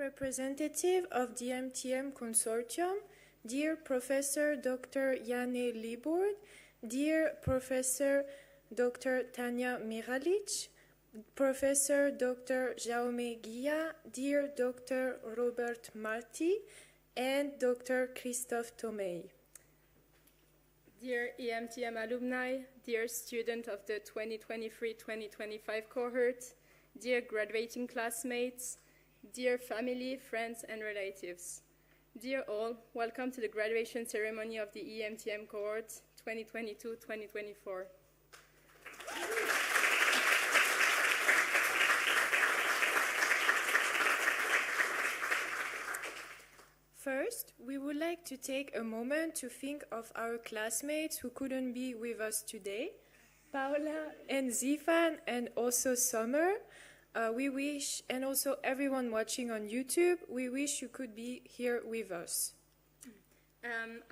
representative of the EMTM Consortium, dear Professor Dr. Jane Libord, dear Professor Dr. Tanja Miralic, Professor Dr. Jaume Guilla, dear Dr. Robert Marti, and Dr. Kristof Tomei. Dear EMTM alumni, dear student of the 2023-2025 cohort, dear graduating classmates, dear family, friends, and relatives. Dear all, welcome to the graduation ceremony of the EMTM cohort 2022-2024. First, we would like to take a moment to think of our classmates who couldn't be with us today, Paula and Zifan, and also Summer. We wish, and also everyone watching on YouTube, we wish you could be here with us.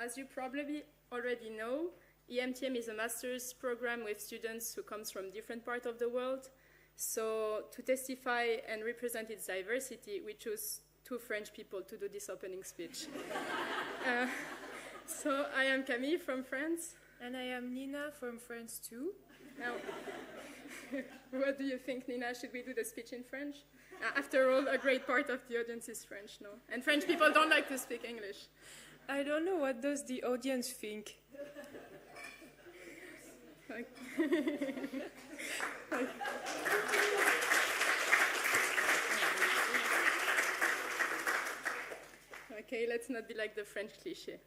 As you probably already know, EMTM is a master's program with students who come from different parts of the world. So to testify and represent its diversity, we chose two French people to do this opening speech. So I am Camille from France. And I am Nina from France too. Now, what do you think, Nina? Should we do the speech in French? After all, a great part of the audience is French, no? And French people don't like to speak English. I don't know, what does the audience think? Okay, let's not be like the French cliché.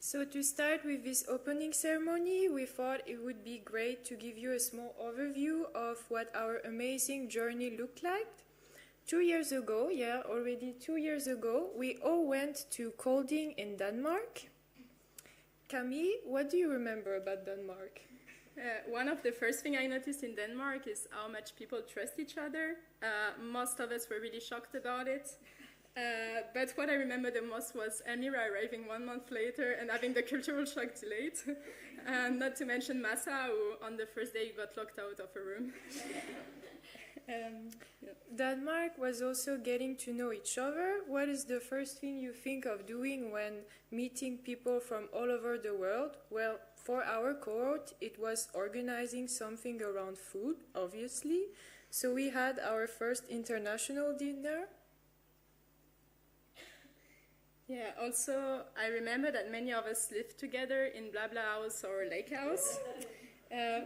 So to start with this opening ceremony, we thought it would be great to give you a small overview of what our amazing journey looked like. 2 years ago, already 2 years ago, we all went to Kolding in Denmark. Camille, what do you remember about Denmark? One of the first things I noticed in Denmark is how much people trust each other. Most of us were really shocked about it. But what I remember the most was Elmira arriving 1 month later and having the cultural shock delayed. Not to mention Massa, who on the first day got locked out of a room. Denmark was also getting to know each other. What is the first thing you think of doing when meeting people from all over the world? Well, for our cohort, it was organizing something around food, obviously. So we had our first international dinner. Yeah, also, I remember that many of us lived together in Blabla House or Lake House.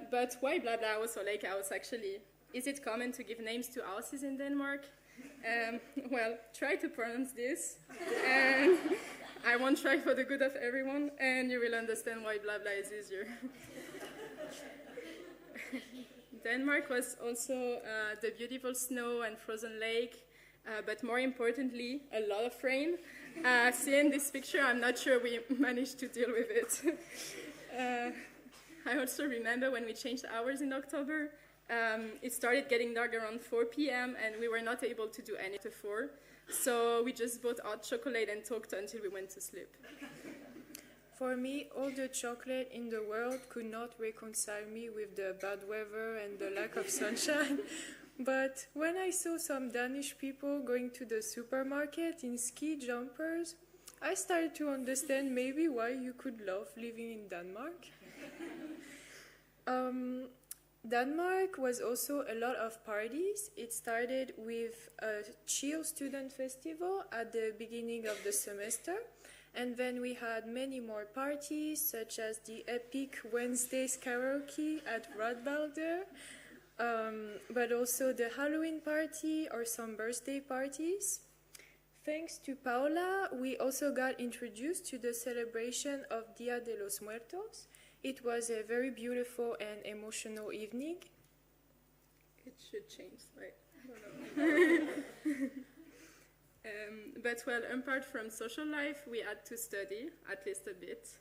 But why Blabla House or Lake House, actually? Is it common to give names to houses in Denmark? Well, try to pronounce this. And I won't try for the good of everyone, and you will understand why Blabla is easier. Denmark was also the beautiful snow and frozen lake, but more importantly, a lot of rain. Seeing this picture, I'm not sure we managed to deal with it. I also remember when we changed hours in October, it started getting dark around 4 p.m. and we were not able to do any to 4. So we just bought hot chocolate and talked until we went to sleep. For me, all the chocolate in the world could not reconcile me with the bad weather and the lack of sunshine. But when I saw some Danish people going to the supermarket in ski jumpers, I started to understand maybe why you could love living in Denmark. Denmark was also a lot of parties. It started with a chill student festival at the beginning of the semester. And then we had many more parties, such as the epic Wednesdays karaoke at Radbalder, but also the Halloween party or some birthday parties. Thanks to Paula, we also got introduced to the celebration of Dia de los Muertos. It was a very beautiful and emotional evening. It should change, right? I don't know. But well, apart from social life, we had to study, at least a bit.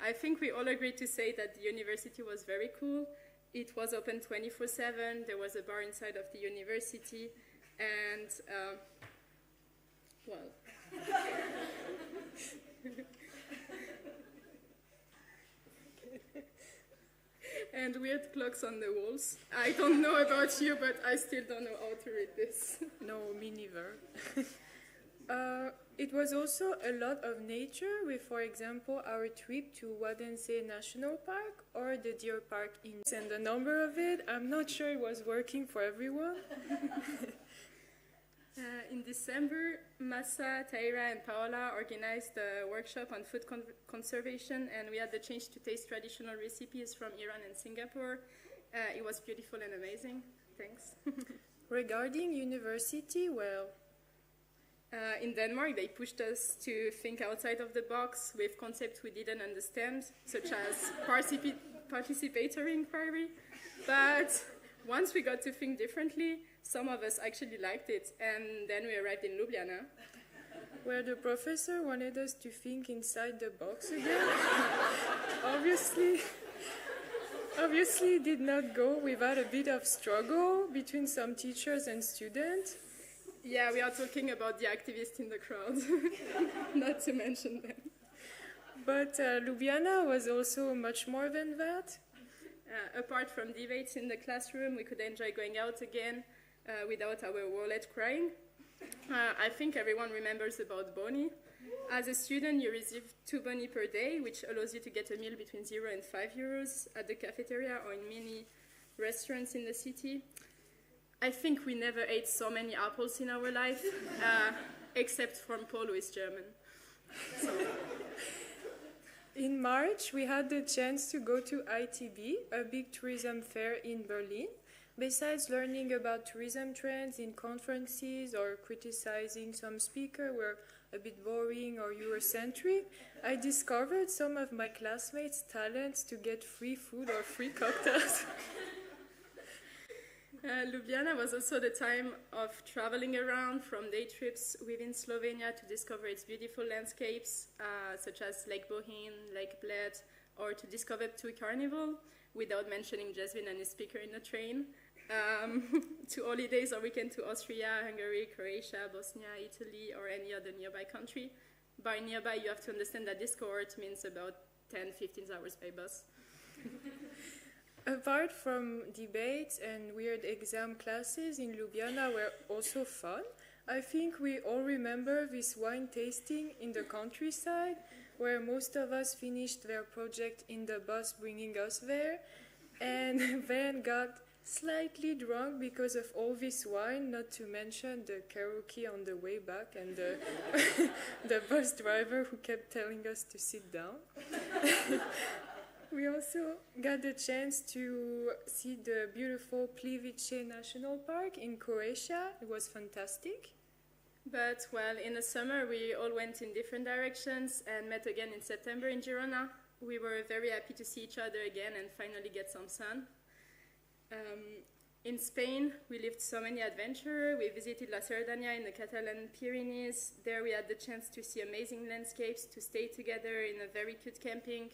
I think we all agreed to say that the university was very cool. It was open 24/7. There was a bar inside of the university, and well, and weird clocks on the walls. I don't know about you, but I still don't know how to read this. No, me neither. It was also a lot of nature with, for example, our trip to Wadensee National Park or the Deer Park in. And the number of it, I'm not sure it was working for everyone. In December, Massa, Taira, and Paola organized a workshop on food conservation, and we had the chance to taste traditional recipes from Iran and Singapore. It was beautiful and amazing. Thanks. Regarding university, well, in Denmark, they pushed us to think outside of the box with concepts we didn't understand, such as participatory inquiry. But once we got to think differently, some of us actually liked it, and then we arrived in Ljubljana. Where the professor wanted us to think inside the box again. Obviously did not go without a bit of struggle between some teachers and students. Yeah, we are talking about the activists in the crowd, not to mention them. But Ljubljana was also much more than that. Apart from debates in the classroom, we could enjoy going out again without our wallet crying. I think everyone remembers about boni. As a student, you receive 2 boni per day, which allows you to get a meal between 0 and 5 euros at the cafeteria or in many restaurants in the city. I think we never ate so many apples in our life, except from Paul, who is German. So. In March, we had the chance to go to ITB, a big tourism fair in Berlin. Besides learning about tourism trends in conferences or criticizing some speakers were a bit boring or Eurocentric, I discovered some of my classmates' talents to get free food or free cocktails. Ljubljana was also the time of traveling around, from day trips within Slovenia to discover its beautiful landscapes, such as Lake Bohinj, Lake Bled, or to discover Ptuj Carnival, without mentioning Jasmine and his speaker in the train, to holidays or weekend to Austria, Hungary, Croatia, Bosnia, Italy, or any other nearby country. By nearby, you have to understand that this cohort means about 10-15 hours by bus. Apart from debates and weird exam classes in Ljubljana were also fun. I think we all remember this wine tasting in the countryside, where most of us finished their project in the bus bringing us there, and then got slightly drunk because of all this wine, not to mention the karaoke on the way back and the bus driver who kept telling us to sit down. We also got the chance to see the beautiful Plivice National Park in Croatia. It was fantastic. But, well, in the summer we all went in different directions and met again in September in Girona. We were very happy to see each other again and finally get some sun. In Spain, we lived so many adventures. We visited La Cerdanya in the Catalan Pyrenees. There we had the chance to see amazing landscapes, to stay together in a very cute camping,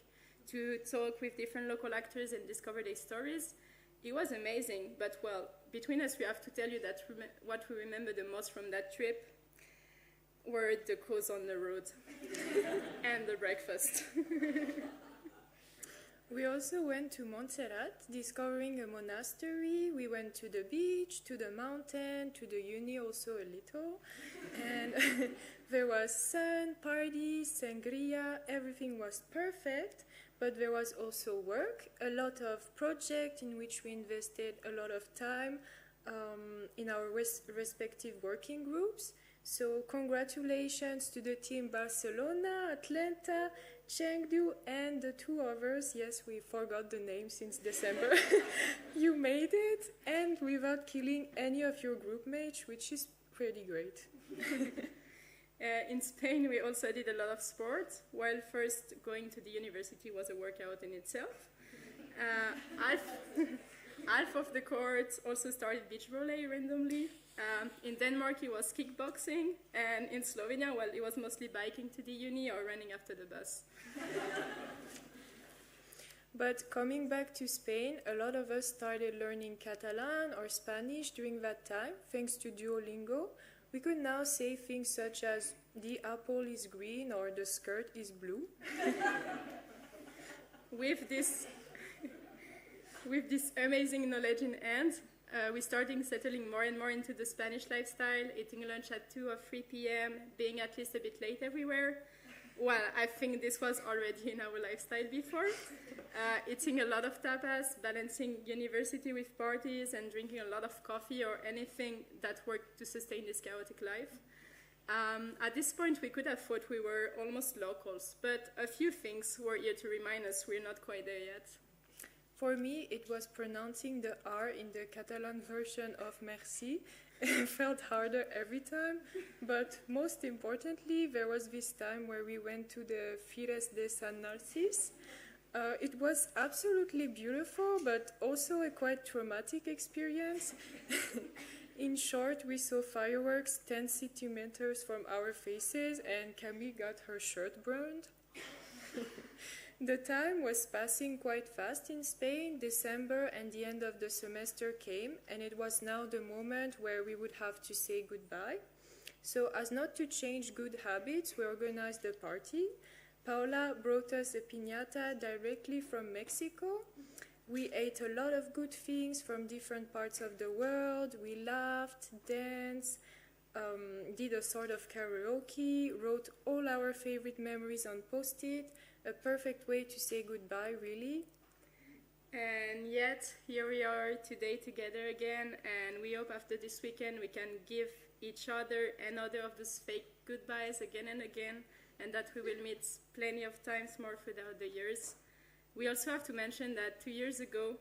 to talk with different local actors and discover their stories. It was amazing, but, well, between us, we have to tell you that what we remember the most from that trip were the cows on the road and the breakfast. We also went to Montserrat, discovering a monastery. We went to the beach, to the mountain, to the uni also a little. And there was sun, parties, sangria, everything was perfect. But there was also work, a lot of projects in which we invested a lot of time in our respective working groups. So congratulations to the team Barcelona, Atlanta, Chengdu, and the 2 others. Yes, we forgot the name since December. You made it, and without killing any of your group mates, which is pretty great. In Spain, we also did a lot of sports, while first going to the university was a workout in itself. Half of the cohort also started beach volley randomly. In Denmark, it was kickboxing, and in Slovenia, well, it was mostly biking to the uni or running after the bus. But coming back to Spain, a lot of us started learning Catalan or Spanish during that time, thanks to Duolingo. We could now say things such as, the apple is green or the skirt is blue. With this with this amazing knowledge in hand, we started settling more and more into the Spanish lifestyle, eating lunch at 2 or 3 p.m., being at least a bit late everywhere. Well, I think this was already in our lifestyle before. Eating a lot of tapas, balancing university with parties, and drinking a lot of coffee or anything that worked to sustain this chaotic life. At this point, we could have thought we were almost locals, but a few things were here to remind us we're not quite there yet. For me, it was pronouncing the R in the Catalan version of merci. It felt harder every time, but most importantly, there was this time where we went to the Fires de San Narcís. It was absolutely beautiful, but also a quite traumatic experience. In short, we saw fireworks 10 centimeters from our faces, and Camille got her shirt burned. The time was passing quite fast in Spain. December and the end of the semester came, and it was now the moment where we would have to say goodbye. So, as not to change good habits, we organized a party. Paola brought us a piñata directly from Mexico. We ate a lot of good things from different parts of the world. We laughed, danced, did a sort of karaoke, wrote all our favorite memories on Post-it. A perfect way to say goodbye, really. And yet, here we are today together again, and we hope after this weekend we can give each other another of those fake goodbyes again and again, and that we will meet plenty of times more throughout the years. We also have to mention that 2 years ago,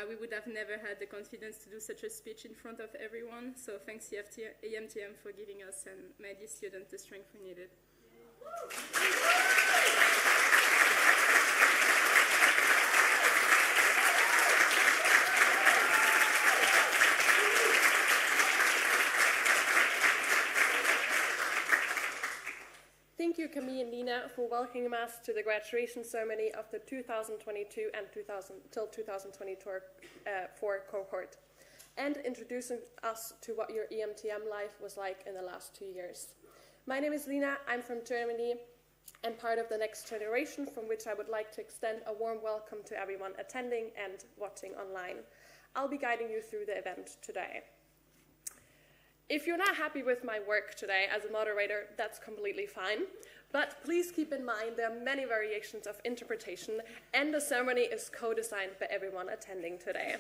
we would have never had the confidence to do such a speech in front of everyone, so thanks EMTM for giving us and many students the strength we needed. Thank you, Camille and Lina, for welcoming us to the graduation ceremony of the 2022 and 2024 cohort, and introducing us to what your EMTM life was like in the last 2 years. My name is Lina, I'm from Germany, and part of the next generation, from which I would like to extend a warm welcome to everyone attending and watching online. I'll be guiding you through the event today. If you're not happy with my work today as a moderator, that's completely fine. But please keep in mind there are many variations of interpretation, and the ceremony is co-designed by everyone attending today.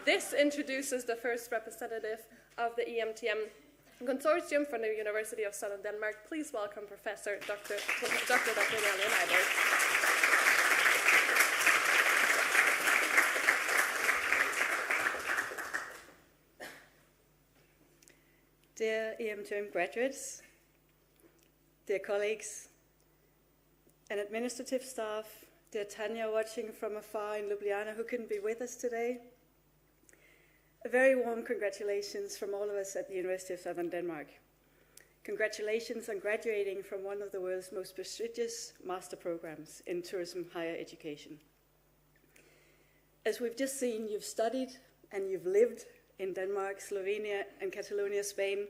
This introduces the first representative of the EMTM Consortium from the University of Southern Denmark. Please welcome Professor Dr. Malin Eibert. Dear EMTM graduates, dear colleagues and administrative staff, dear Tanya watching from afar in Ljubljana who couldn't be with us today, a very warm congratulations from all of us at the University of Southern Denmark. Congratulations on graduating from one of the world's most prestigious master programs in tourism higher education. As we've just seen, you've studied and you've lived in Denmark, Slovenia, and Catalonia, Spain,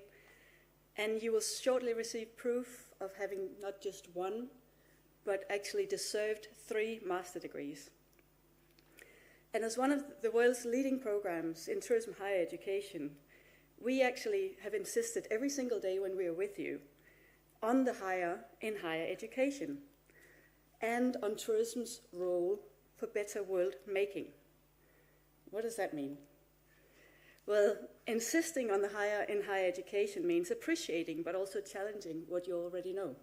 and you will shortly receive proof of having not just one, but actually deserved 3 master degrees. And as one of the world's leading programs in tourism higher education, we actually have insisted every single day when we are with you on the higher in higher education and on tourism's role for better world making. What does that mean? Well, insisting on the higher in higher education means appreciating but also challenging what you already know.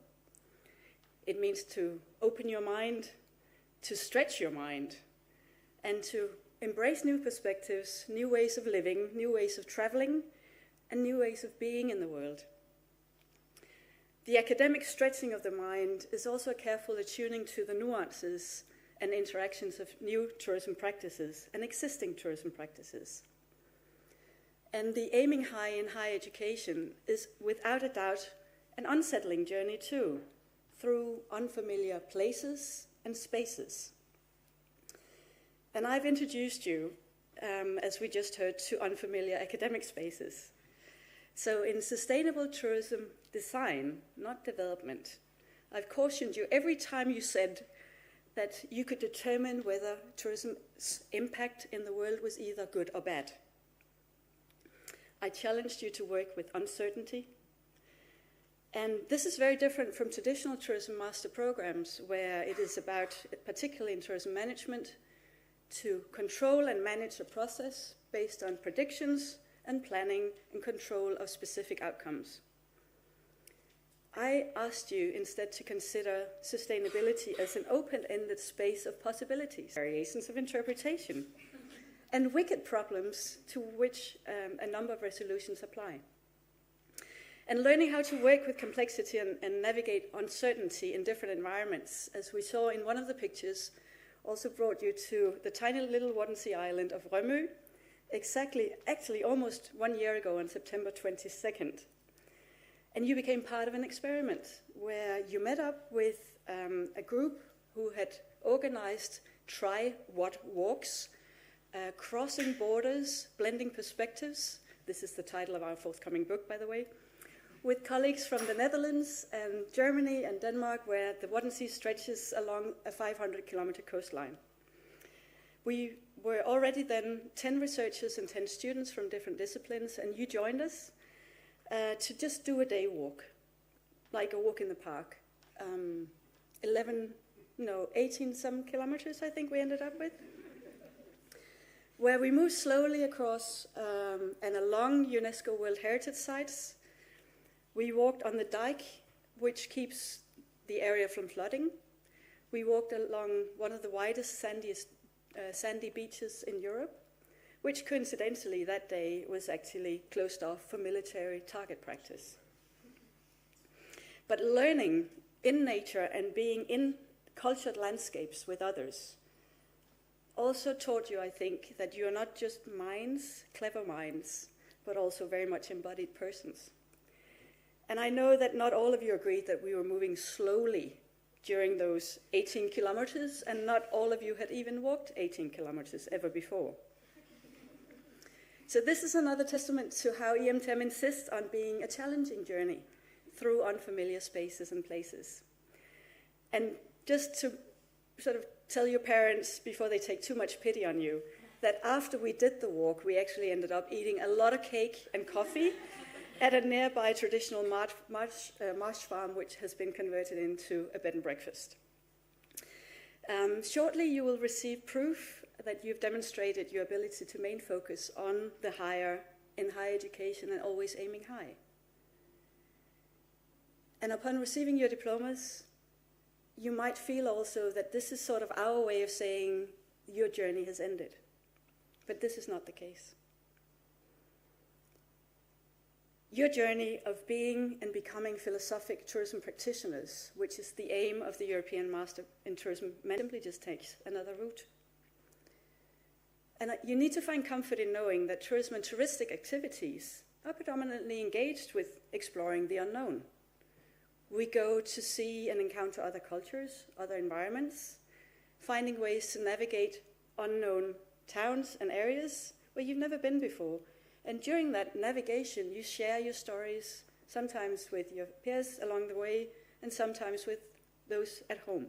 It means to open your mind, to stretch your mind, and to embrace new perspectives, new ways of living, new ways of traveling, and new ways of being in the world. The academic stretching of the mind is also a careful attuning to the nuances and interactions of new tourism practices and existing tourism practices. And the aiming high in higher education is without a doubt an unsettling journey too, through unfamiliar places and spaces. And I've introduced you, as we just heard, to unfamiliar academic spaces. So in sustainable tourism design, not development, I've cautioned you every time you said that you could determine whether tourism's impact in the world was either good or bad. I challenged you to work with uncertainty. And this is very different from traditional tourism master programs, where it is about, particularly in tourism management, to control and manage a process based on predictions and planning and control of specific outcomes. I asked you instead to consider sustainability as an open-ended space of possibilities, variations of interpretation, and wicked problems to which a number of resolutions apply. And learning how to work with complexity and navigate uncertainty in different environments, as we saw in one of the pictures, also brought you to the tiny little Wadensee island of Rømø, actually almost 1 year ago on September 22nd. And you became part of an experiment where you met up with a group who had organized Try What Walks, crossing borders, blending perspectives. This is the title of our forthcoming book, by the way. With colleagues from the Netherlands and Germany and Denmark, where the Wadensee stretches along a 500-kilometer coastline. We were already then 10 researchers and 10 students from different disciplines, and you joined us to just do a day walk, like a walk in the park. 18 some kilometers, I think we ended up with, where we moved slowly across and along UNESCO World Heritage Sites. We walked on the dike, which keeps the area from flooding. We walked along one of the widest, sandy beaches in Europe, which coincidentally that day was actually closed off for military target practice. But learning in nature and being in cultured landscapes with others also taught you, I think, that you are not just minds, clever minds, but also very much embodied persons. And I know that not all of you agreed that we were moving slowly during those 18 kilometers, and not all of you had even walked 18 kilometers ever before. So this is another testament to how EMTM insists on being a challenging journey through unfamiliar spaces and places. And just to sort of tell your parents before they take too much pity on you, that after we did the walk, we actually ended up eating a lot of cake and coffee at a nearby traditional marsh farm, which has been converted into a bed and breakfast. Shortly, you will receive proof that you've demonstrated your ability to main focus on the higher in higher education and always aiming high. And upon receiving your diplomas, you might feel also that this is sort of our way of saying your journey has ended. But this is not the case. Your journey of being and becoming philosophic tourism practitioners, which is the aim of the European Master in Tourism, simply just takes another route. And you need to find comfort in knowing that tourism and touristic activities are predominantly engaged with exploring the unknown. We go to see and encounter other cultures, other environments, finding ways to navigate unknown towns and areas where you've never been before. And during that navigation, you share your stories, sometimes with your peers along the way, and sometimes with those at home.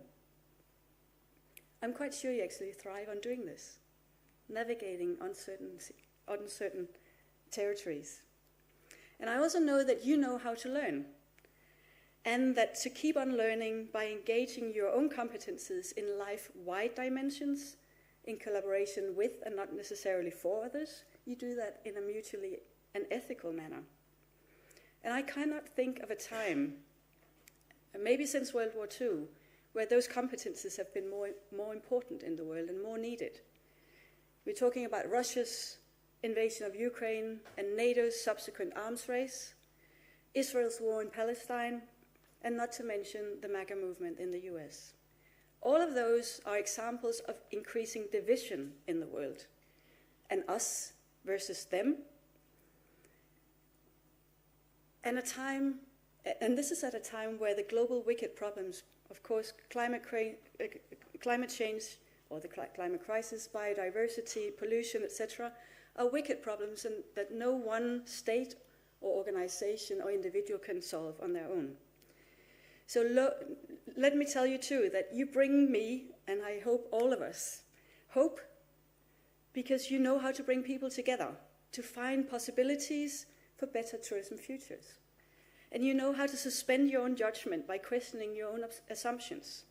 I'm quite sure you actually thrive on doing this, navigating uncertain territories. And I also know that you know how to learn, and that to keep on learning by engaging your own competences in life-wide dimensions, in collaboration with and not necessarily for others, you do that in a mutually and ethical manner. And I cannot think of a time, maybe since World War II, where those competences have been more important in the world and more needed. We're talking about Russia's invasion of Ukraine and NATO's subsequent arms race, Israel's war in Palestine, and not to mention the MAGA movement in the US. All of those are examples of increasing division in the world, and us versus them. And this is at a time where the global wicked problems, of course, climate change, or the climate crisis, biodiversity, pollution, etc., are wicked problems and that no one state or organization or individual can solve on their own. So let me tell you too that you bring me, and I hope all of us, hope because you know how to bring people together, to find possibilities for better tourism futures. And you know how to suspend your own judgment by questioning your own assumptions,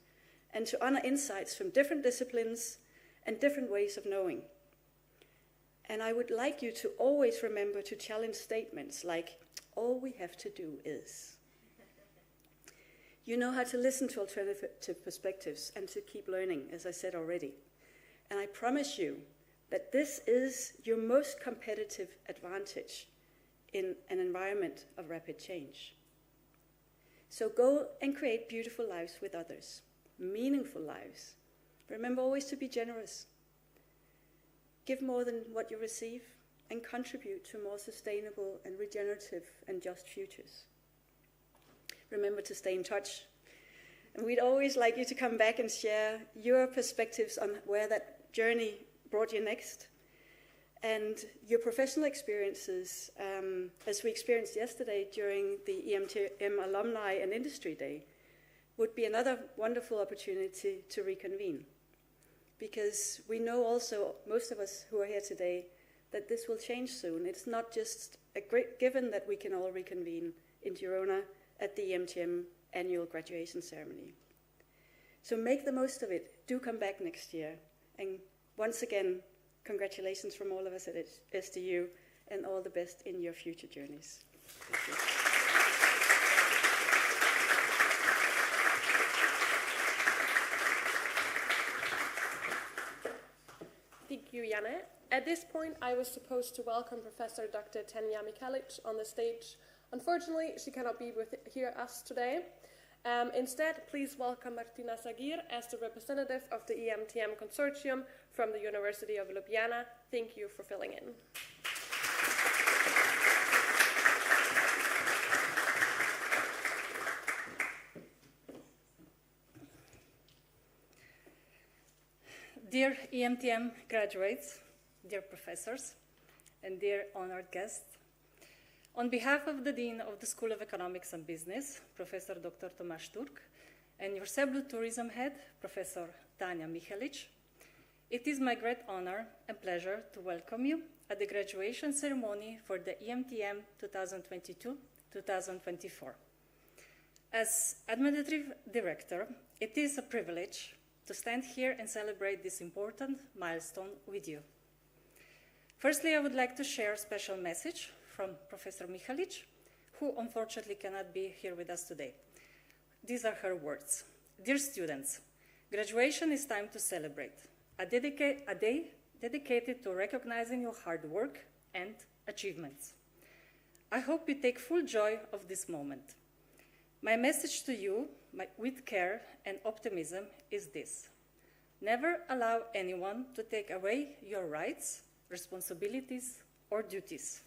and to honor insights from different disciplines and different ways of knowing. And I would like you to always remember to challenge statements like, all we have to do is. You know how to listen to alternative perspectives and to keep learning, as I said already. And I promise you that this is your most competitive advantage in an environment of rapid change. So go and create beautiful lives with others, meaningful lives. Remember always to be generous. Give more than what you receive and contribute to more sustainable and regenerative and just futures. Remember to stay in touch. And we'd always like you to come back and share your perspectives on where that journey brought you next, and your professional experiences, as we experienced yesterday during the EMTM Alumni and Industry Day, would be another wonderful opportunity to reconvene. Because we know also, most of us who are here today, that this will change soon. It's not just a great given that we can all reconvene in Girona at the EMTM annual graduation ceremony. So make the most of it. Do come back next year. And once again, congratulations from all of us at SDU, and all the best in your future journeys. Thank you. Thank you, Janne. At this point, I was supposed to welcome Professor Dr. Tanja Mihalic on the stage. Unfortunately, she cannot be here with us today. Instead, please welcome Martina Sagir as the representative of the EMTM Consortium from the University of Ljubljana. Thank you for filling in. Dear EMTM graduates, dear professors, and dear honored guests, on behalf of the Dean of the School of Economics and Business, Professor Dr. Tomasz Turk, and your SEBLU Tourism Head, Professor Tanja Mihalic, it is my great honor and pleasure to welcome you at the graduation ceremony for the EMTM 2022-2024. As Administrative Director, it is a privilege to stand here and celebrate this important milestone with you. Firstly, I would like to share a special message from Professor Mihalic, who unfortunately cannot be here with us today. These are her words. Dear students, graduation is time to celebrate. A day dedicated to recognizing your hard work and achievements. I hope you take full joy of this moment. My message to you, with care and optimism, is this. Never allow anyone to take away your rights, responsibilities, or duties.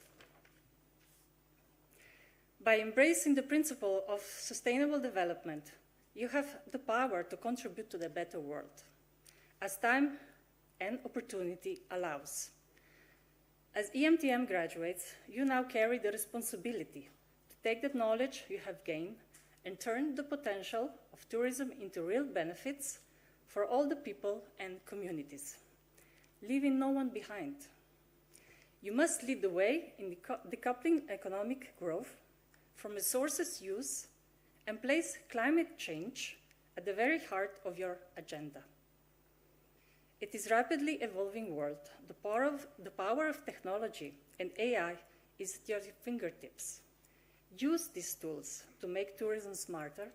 By embracing the principle of sustainable development, you have the power to contribute to the better world, as time and opportunity allows. As EMTM graduates, you now carry the responsibility to take the knowledge you have gained and turn the potential of tourism into real benefits for all the people and communities, leaving no one behind. You must lead the way in decoupling economic growth from resources use and place climate change at the very heart of your agenda. It is a rapidly evolving world. The power of technology and AI is at your fingertips. Use these tools to make tourism smarter,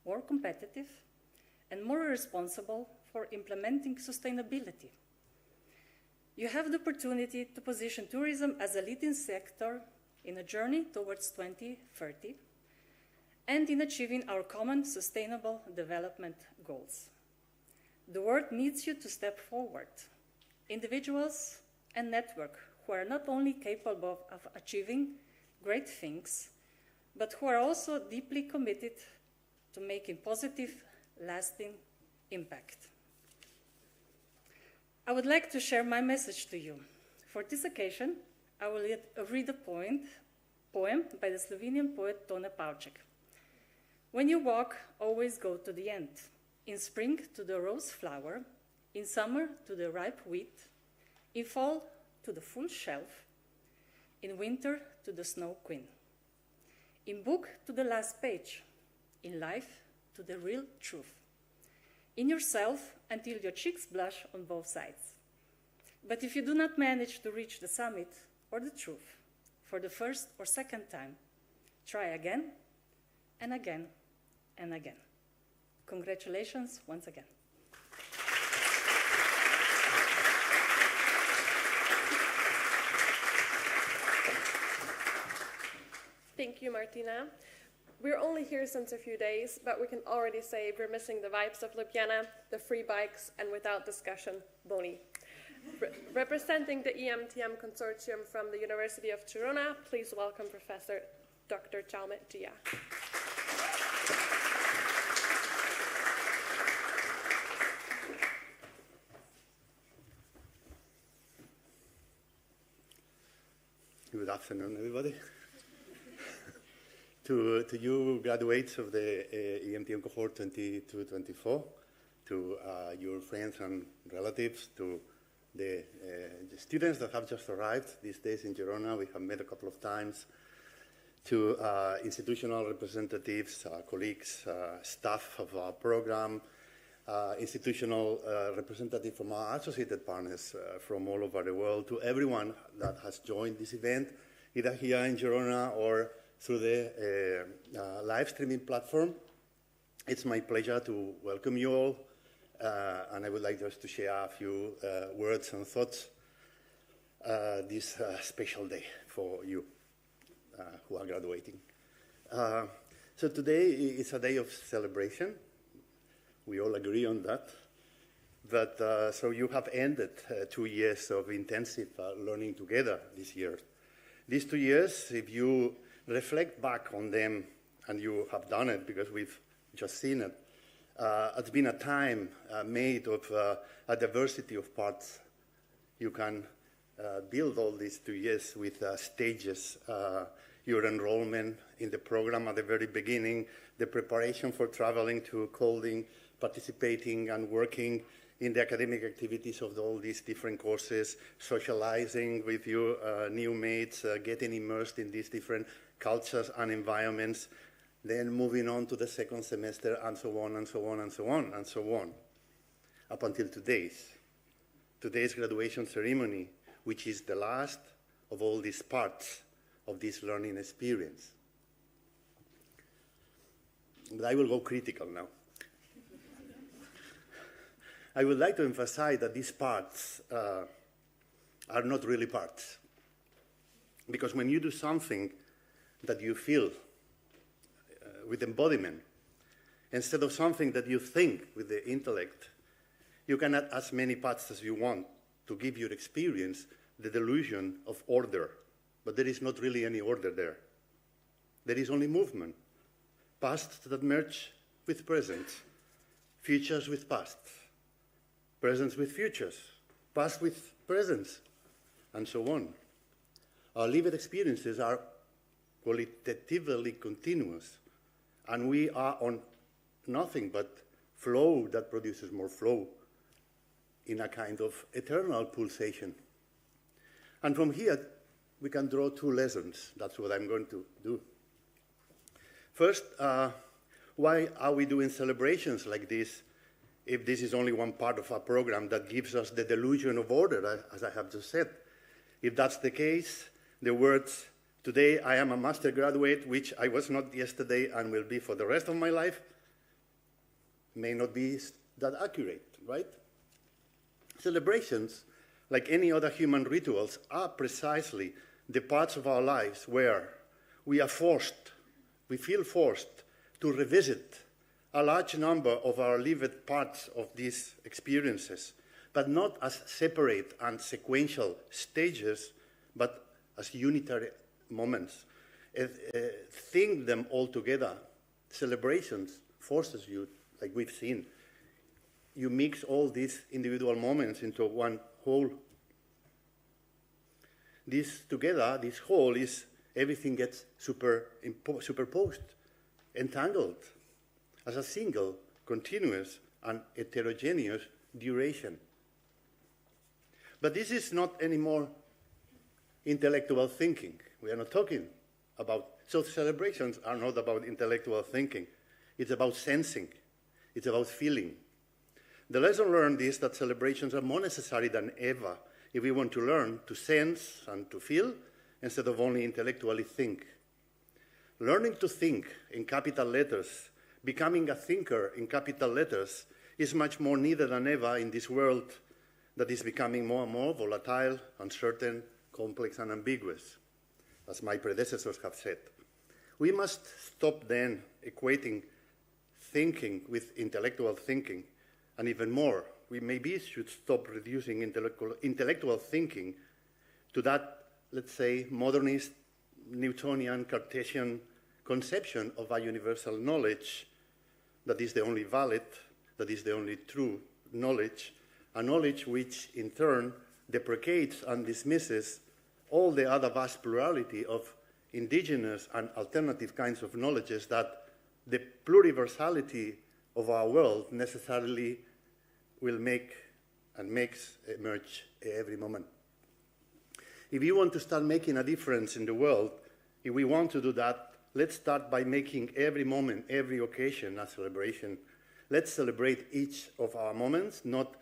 more competitive, and more responsible for implementing sustainability. You have the opportunity to position tourism as a leading sector in a journey towards 2030 and in achieving our common sustainable development goals. The world needs you to step forward. Individuals and networks who are not only capable of achieving great things, but who are also deeply committed to making positive, lasting impact. I would like to share my message to you. For this occasion, I will read a poem by the Slovenian poet Tone Pavček. When you walk, always go to the end. In spring, to the rose flower. In summer, to the ripe wheat. In fall, to the full shelf. In winter, to the snow queen. In book, to the last page. In life, to the real truth. In yourself, until your cheeks blush on both sides. But if you do not manage to reach the summit or the truth for the first or second time, try again and again and again. Congratulations once again. Thank you, Martina. We're only here since a few days, but we can already say we're missing the vibes of Ljubljana, the free bikes, and without discussion, Boni. Representing the EMTM consortium from the University of Girona, please welcome Professor Dr. Jaume Gia. Good afternoon, everybody. To you graduates of the EMTM cohort 22-24, to your friends and relatives, to the students that have just arrived these days in Girona, we have met a couple of times, to institutional representatives, colleagues, staff of our program, institutional representative from our associated partners from all over the world, to everyone that has joined this event, either here in Girona or through the live streaming platform. It's my pleasure to welcome you all, and I would like just to share a few words and thoughts this special day for you who are graduating. So today is a day of celebration. We all agree on that. But so you have ended 2 years of intensive learning together this year. These 2 years, if you reflect back on them, and you have done it because we've just seen it, it's been a time made of a diversity of parts. You can build all these 2 years with stages, your enrollment in the program at the very beginning, the preparation for traveling to Kolding, participating and working in the academic activities of all these different courses, socializing with your new mates, getting immersed in these different cultures and environments, then moving on to the second semester, and so on, and so on, and so on, and so on, up until today's graduation ceremony, which is the last of all these parts of this learning experience. But I will go critical now. I would like to emphasize that these parts are not really parts. Because when you do something that you feel with embodiment, instead of something that you think with the intellect, you can add as many parts as you want to give your experience the delusion of order. But there is not really any order there. There is only movement. Past that merge with present, futures with past, presents with futures, past with presents, and so on. Our lived experiences are qualitatively continuous, and we are on nothing but flow that produces more flow in a kind of eternal pulsation. And from here, we can draw 2 lessons. That's what I'm going to do. First, why are we doing celebrations like this if this is only one part of our program that gives us the delusion of order, as I have just said? If that's the case, the words, "Today I am a master graduate," which I was not yesterday and will be for the rest of my life, may not be that accurate, right? Celebrations, like any other human rituals, are precisely the parts of our lives where we feel forced to revisit a large number of our lived parts of these experiences, but not as separate and sequential stages, but as unitary moments. Think them all together. Celebrations forces you, like we've seen, you mix all these individual moments into one whole. This together, this whole, is everything gets superposed, entangled, as a single, continuous, and heterogeneous duration. But this is not anymore intellectual thinking. We are not talking about, so celebrations are not about intellectual thinking. It's about sensing. It's about feeling. The lesson learned is that celebrations are more necessary than ever if we want to learn to sense and to feel instead of only intellectually think. Learning to think in capital letters, becoming a thinker in capital letters, is much more needed than ever in this world that is becoming more and more volatile, uncertain, complex, and ambiguous, as my predecessors have said. We must stop then equating thinking with intellectual thinking, and even more, we maybe should stop reducing intellectual thinking to that, let's say, modernist, Newtonian, Cartesian conception of a universal knowledge that is the only valid, that is the only true knowledge, a knowledge which in turn deprecates and dismisses all the other vast plurality of indigenous and alternative kinds of knowledges that the pluriversality of our world necessarily will make and makes emerge every moment. If we want to start making a difference in the world, if we want to do that, let's start by making every moment, every occasion a celebration. Let's celebrate each of our moments, not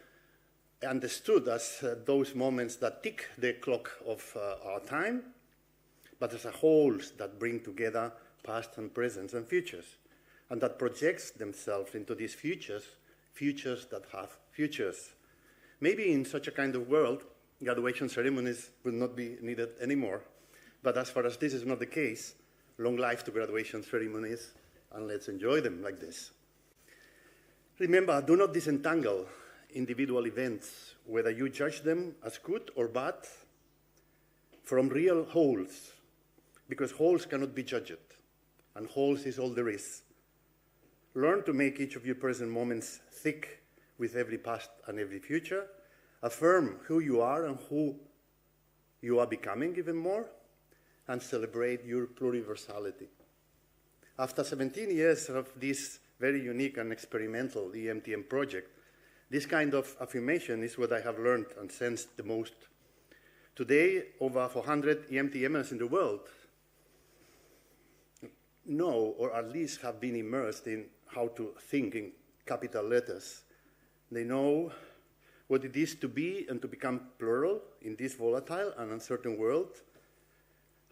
understood as those moments that tick the clock of our time, but as a wholes that bring together past and present and futures, and that projects themselves into these futures, futures that have futures. Maybe in such a kind of world, graduation ceremonies will not be needed anymore, but as far as this is not the case, long life to graduation ceremonies, and let's enjoy them like this. Remember, do not disentangle individual events, whether you judge them as good or bad, from real wholes, because wholes cannot be judged, and wholes is all there is. Learn to make each of your present moments thick with every past and every future. Affirm who you are and who you are becoming even more, and celebrate your pluriversality. After 17 years of this very unique and experimental EMTM project, this kind of affirmation is what I have learned and sensed the most. Today, over 400 EMTMers in the world know, or at least have been immersed in how to think in capital letters. They know what it is to be and to become plural in this volatile and uncertain world,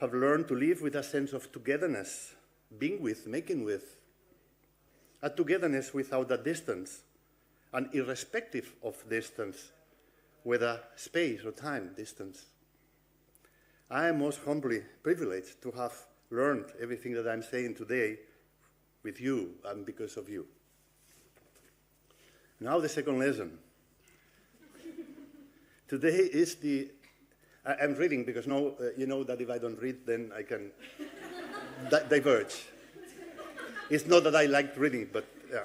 have learned to live with a sense of togetherness, being with, making with, a togetherness without a distance, and irrespective of distance, whether space or time distance. I am most humbly privileged to have learned everything that I'm saying today with you and because of you. Now the second lesson. Today is I'm reading because now you know that if I don't read, then I can diverge. It's not that I like reading, but yeah.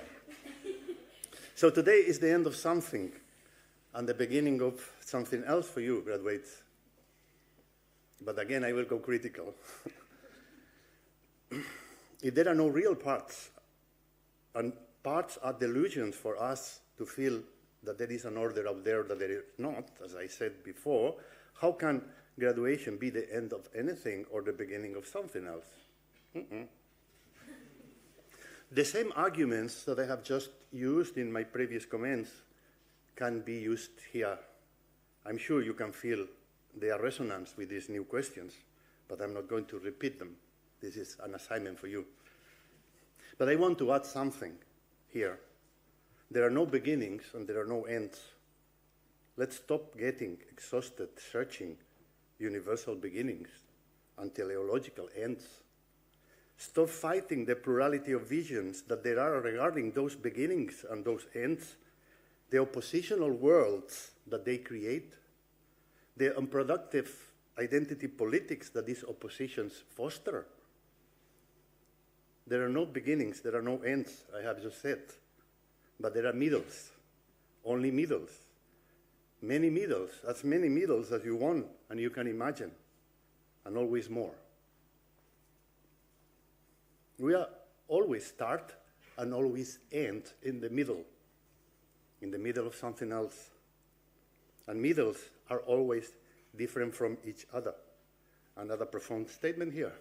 So today is the end of something and the beginning of something else for you, graduates. But again, I will go critical. If there are no real parts, and parts are delusions for us to feel that there is an order out there that there is not, as I said before, how can graduation be the end of anything or the beginning of something else? The same arguments that I have just used in my previous comments can be used here. I'm sure you can feel their resonance with these new questions, but I'm not going to repeat them. This is an assignment for you. But I want to add something here. There are no beginnings and there are no ends. Let's stop getting exhausted searching universal beginnings and teleological ends. Stop fighting the plurality of visions that there are regarding those beginnings and those ends, the oppositional worlds that they create, the unproductive identity politics that these oppositions foster. There are no beginnings, there are no ends, I have just said, but there are middles, only middles. Many middles, as many middles as you want and you can imagine, and always more. We are always start and always end in the middle of something else. And middles are always different from each other. Another profound statement here.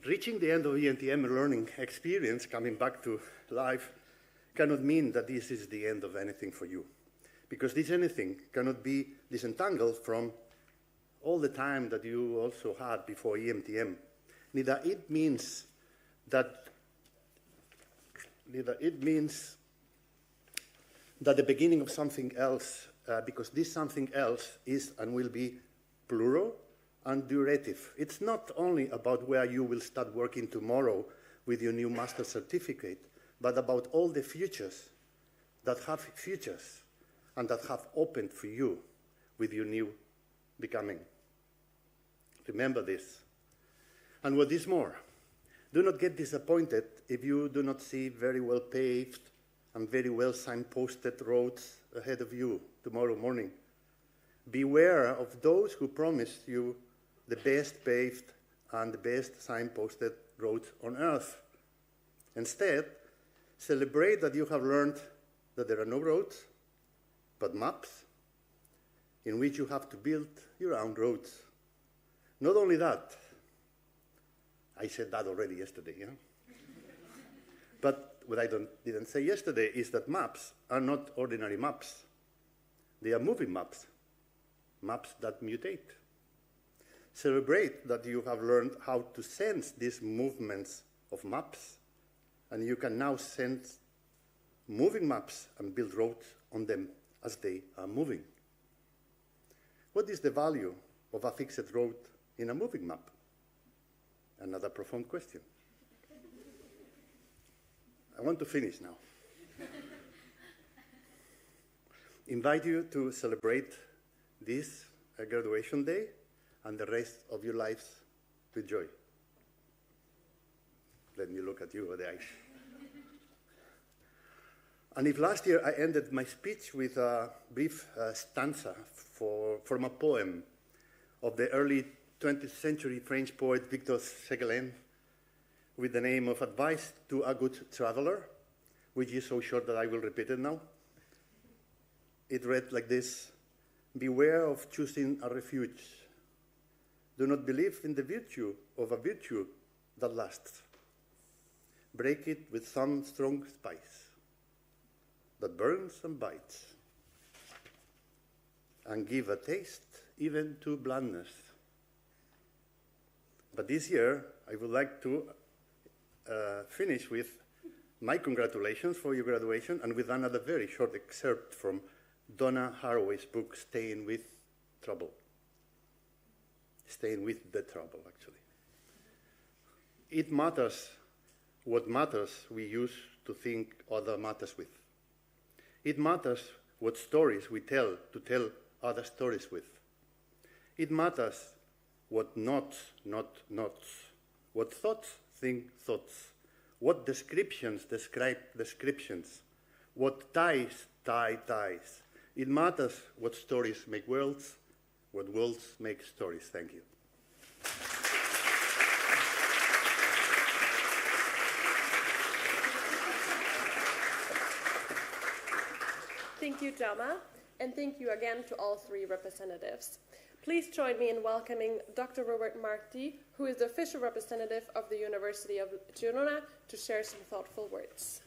Reaching the end of EMTM learning experience, coming back to life, cannot mean that this is the end of anything for you. Because this anything cannot be disentangled from all the time that you also had before EMTM. Neither it means that the beginning of something else, because this something else is and will be plural and durative. It's not only about where you will start working tomorrow with your new master's certificate, but about all the futures that have futures and that have opened for you with your new becoming. Remember this. And what is more, do not get disappointed if you do not see very well paved and very well signposted roads ahead of you tomorrow morning. Beware of those who promise you the best paved and the best signposted roads on earth. Instead, celebrate that you have learned that there are no roads, but maps in which you have to build your own roads. Not only that, I said that already yesterday, yeah? But what I didn't say yesterday is that maps are not ordinary maps. They are moving maps, maps that mutate. Celebrate that you have learned how to sense these movements of maps, and you can now sense moving maps and build roads on them as they are moving. What is the value of a fixed road in a moving map? Another profound question. I want to finish now. Invite you to celebrate this graduation day and the rest of your lives with joy. Let me look at you with the eyes. And if last year I ended my speech with a brief stanza from a poem of the early 20th century French poet Victor Séguin with the name of Advice to a Good Traveler, which is so short that I will repeat it now. It read like this: beware of choosing a refuge. Do not believe in the virtue of a virtue that lasts. Break it with some strong spice that burns and bites, and give a taste even to blandness. But this year, I would like to finish with my congratulations for your graduation and with another very short excerpt from Donna Haraway's book, Staying with Trouble. Staying with the trouble, actually. It matters what matters we use to think other matters with. It matters what stories we tell to tell other stories with. It matters what nots, what thoughts think thoughts, what descriptions describe descriptions, what ties tie ties. It matters what stories make worlds, what worlds make stories. Thank you. Thank you, Jama, and thank you again to all three representatives. Please join me in welcoming Dr. Robert Marti, who is the official representative of the University of Girona, to share some thoughtful words.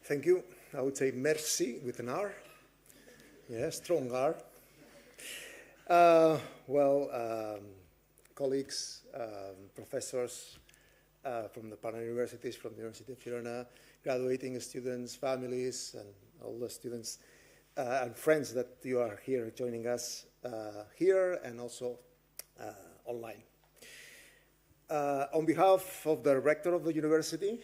Thank you. I would say merci with an R. Yeah, strong R. Colleagues, professors from the partner universities, from the University of Girona, graduating students, families, and all the students and friends that you are here joining us here and also online. On behalf of the rector of the university,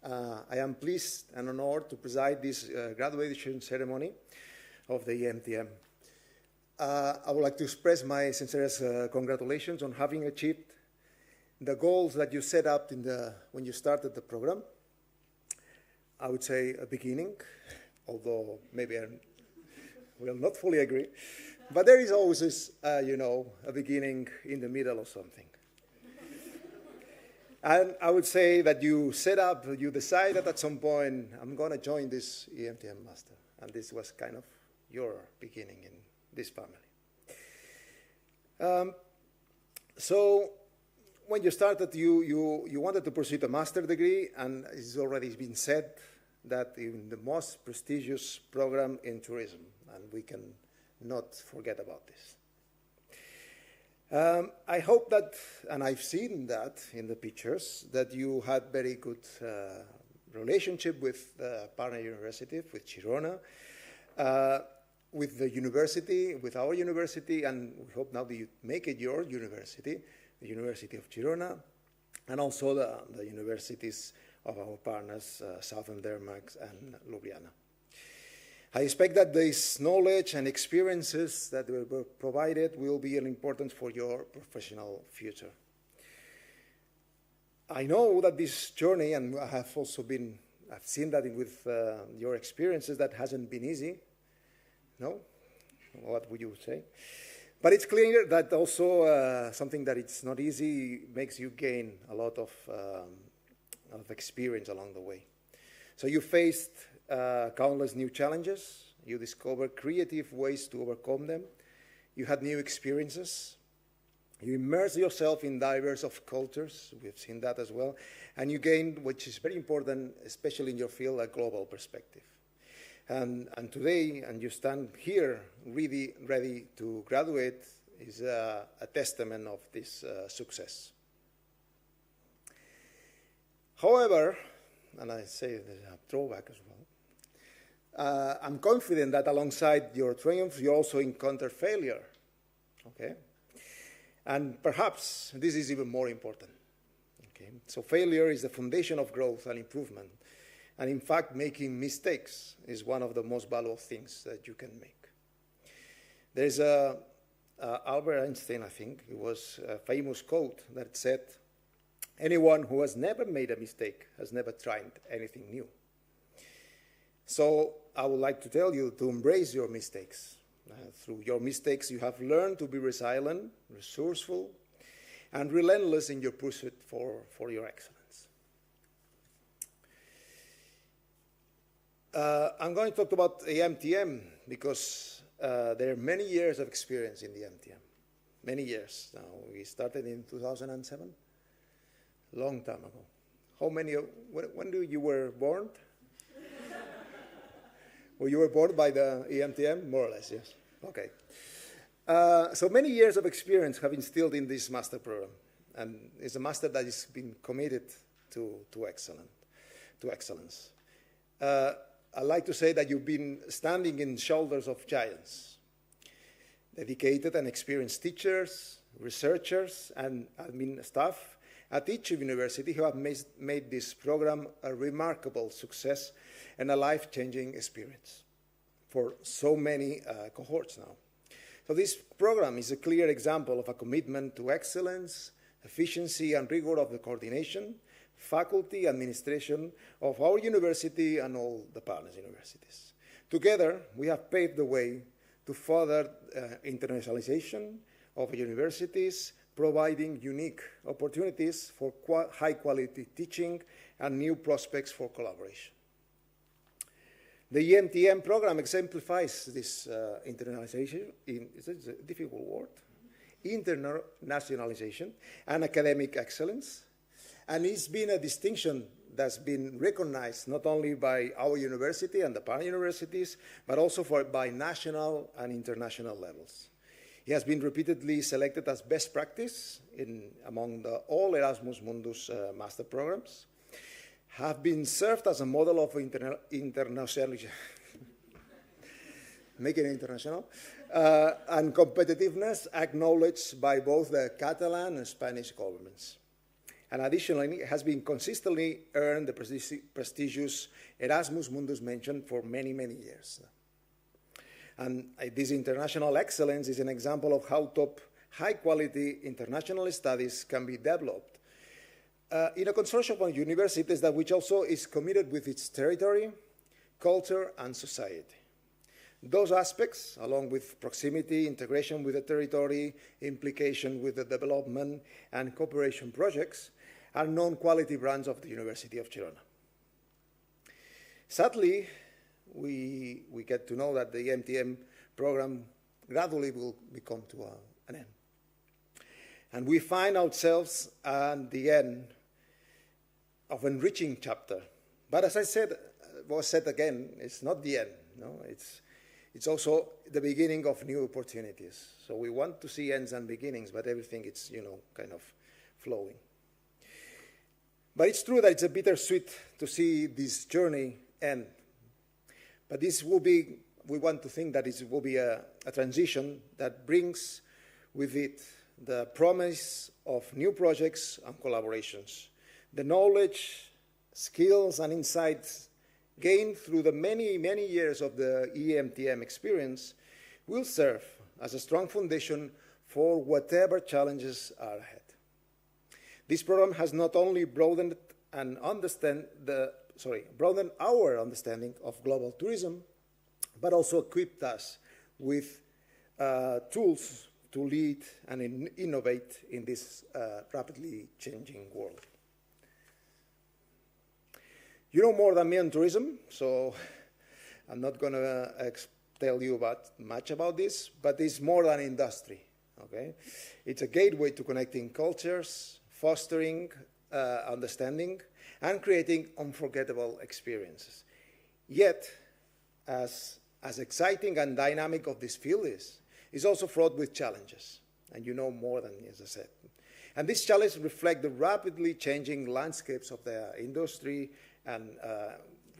I am pleased and honored to preside this graduation ceremony of the EMTM. I would like to express my sincerest congratulations on having achieved the goals that you set up when you started the program. I would say a beginning, although maybe I will not fully agree. But there is always, you know, a beginning in the middle of something. And I would say that you decided at some point, I'm going to join this EMTM master. And this was kind of your beginning in this family. So when you started, you wanted to pursue a master degree, and it's already been said that in the most prestigious program in tourism, and we can not forget about this. I hope that, and I've seen that in the pictures, that you had very good relationship with the partner university, with Girona, with the university, with our university, and we hope now that you make it your university, the University of Girona, and also the universities of our partners, Southern Denmark and Ljubljana. I expect that this knowledge and experiences that were provided will be important for your professional future. I know that this journey, and I have also I've seen that with your experiences, that hasn't been easy. No? What would you say? But it's clear that also something that it's not easy makes you gain a lot of experience along the way. So you faced countless new challenges. You discovered creative ways to overcome them. You had new experiences. You immersed yourself in diverse of cultures. We've seen that as well. And you gained, which is very important, especially in your field, a global perspective. And today, and you stand here really ready to graduate, is a testament of this success. However, and I say there's a throwback as well, I'm confident that alongside your triumph, you also encounter failure, okay? And perhaps this is even more important, okay? So failure is the foundation of growth and improvement. And in fact, making mistakes is one of the most valuable things that you can make. There's Albert Einstein, I think, it was a famous quote that said, anyone who has never made a mistake has never tried anything new. So I would like to tell you to embrace your mistakes. Through your mistakes, you have learned to be resilient, resourceful, and relentless in your pursuit for your excellence. I'm going to talk about EMTM because there are many years of experience in the EMTM. Many years. Now, we started in 2007, long time ago. How many, when you were born? Well, you were born by the EMTM, more or less, yes. Okay. So many years of experience have instilled in this master program. And it's a master that has been committed to excellence. I like to say that you've been standing in shoulders of giants, dedicated and experienced teachers, researchers, and admin staff at each university who have made this program a remarkable success and a life-changing experience for so many cohorts now. So this program is a clear example of a commitment to excellence, efficiency, and rigor of the coordination, faculty, administration of our university and all the partners universities. Together, we have paved the way to further internationalization of universities, providing unique opportunities for high-quality teaching and new prospects for collaboration. The EMTM program exemplifies this internationalization, is it a difficult word? Internationalization and academic excellence. And it's been a distinction that's been recognized not only by our university and the partner universities, but also by national and international levels. It has been repeatedly selected as best practice among all Erasmus Mundus master programs, have been served as a model of internationalization, making it international, and competitiveness acknowledged by both the Catalan and Spanish governments. And additionally, it has been consistently earned the prestigious Erasmus Mundus mention for many, many years. And this international excellence is an example of how top high-quality international studies can be developed in a consortium of universities that which also is committed with its territory, culture, and society. Those aspects, along with proximity, integration with the territory, implication with the development and cooperation projects, are known quality brands of the University of Girona. Sadly, we get to know that the EMTM program gradually will become to an end. And we find ourselves at the end of an enriching chapter. But as I said, was said again, it's not the end. No? It's also the beginning of new opportunities. So we want to see ends and beginnings, but everything is, kind of flowing. But it's true that it's a bittersweet to see this journey end. But this will be, we want to think that it will be a transition that brings with it the promise of new projects and collaborations, the knowledge, skills, and insights gained through the many, many years of the EMTM experience will serve as a strong foundation for whatever challenges are ahead. This program has not only broadened our understanding of global tourism, but also equipped us with tools to lead and innovate in this rapidly changing world. You know more than me on tourism, so I'm not going to tell you much about this, but it's more than industry, okay? It's a gateway to connecting cultures, fostering understanding, and creating unforgettable experiences. Yet, as exciting and dynamic of this field is also fraught with challenges, and you know more than, as I said. And these challenges reflect the rapidly changing landscapes of the industry and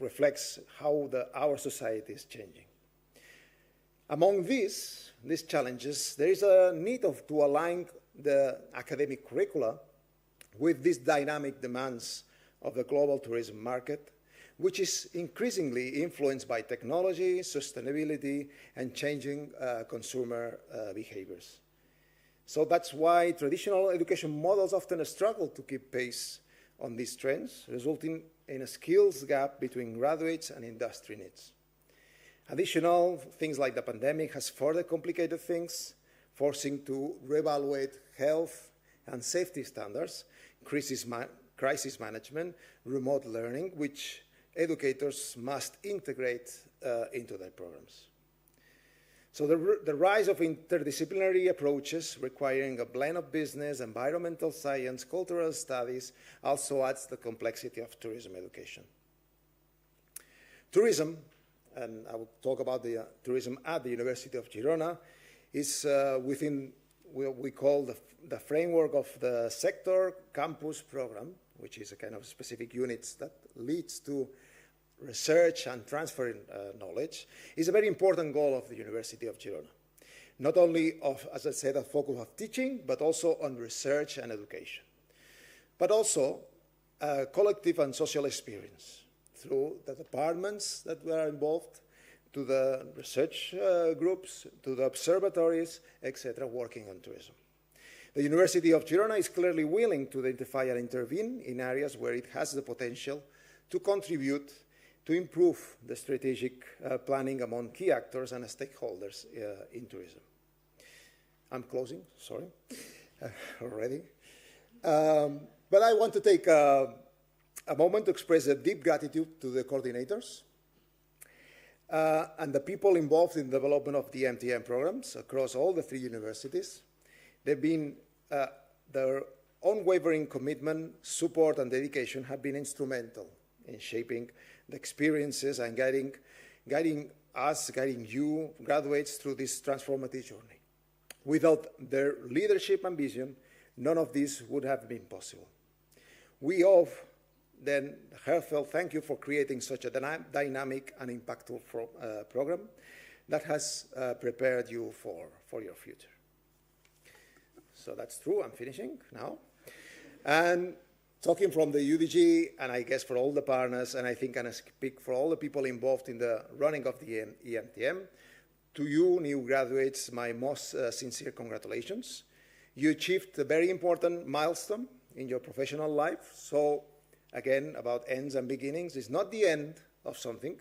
reflects how our society is changing. Among these challenges, there is a need to align the academic curricula with these dynamic demands of the global tourism market, which is increasingly influenced by technology, sustainability, and changing consumer behaviors. So that's why traditional education models often struggle to keep pace on these trends, resulting in a skills gap between graduates and industry needs. Additional things like the pandemic has further complicated things, forcing to reevaluate health and safety standards, crisis management, remote learning, which educators must integrate into their programs. So the rise of interdisciplinary approaches requiring a blend of business, environmental science, cultural studies also adds the complexity of tourism education. Tourism, and I will talk about the tourism at the University of Girona, is within what we call the framework of the sector campus program, which is a kind of specific units that leads to research and transferring knowledge, is a very important goal of the University of Girona. Not only of, as I said, a focus of teaching, but also on research and education. But also a collective and social experience through the departments that were involved, to the research groups, to the observatories, etc., working on tourism. The University of Girona is clearly willing to identify and intervene in areas where it has the potential to contribute to improve the strategic planning among key actors and stakeholders in tourism. I'm closing, sorry, already. But I want to take a moment to express a deep gratitude to the coordinators and the people involved in the development of the EMTM programs across all the 3 universities. They've been, their unwavering commitment, support, and dedication have been instrumental in shaping the experiences and guiding you, graduates, through this transformative journey. Without their leadership and vision, none of this would have been possible. We owe then a heartfelt thank you for creating such a dynamic and impactful program that has prepared you for your future. So that's true, I'm finishing now. And talking from the UDG, and I guess for all the partners, and I think I speak for all the people involved in the running of the EMTM, to you, new graduates, my most sincere congratulations. You achieved a very important milestone in your professional life. So, again, about ends and beginnings, it's not the end of something.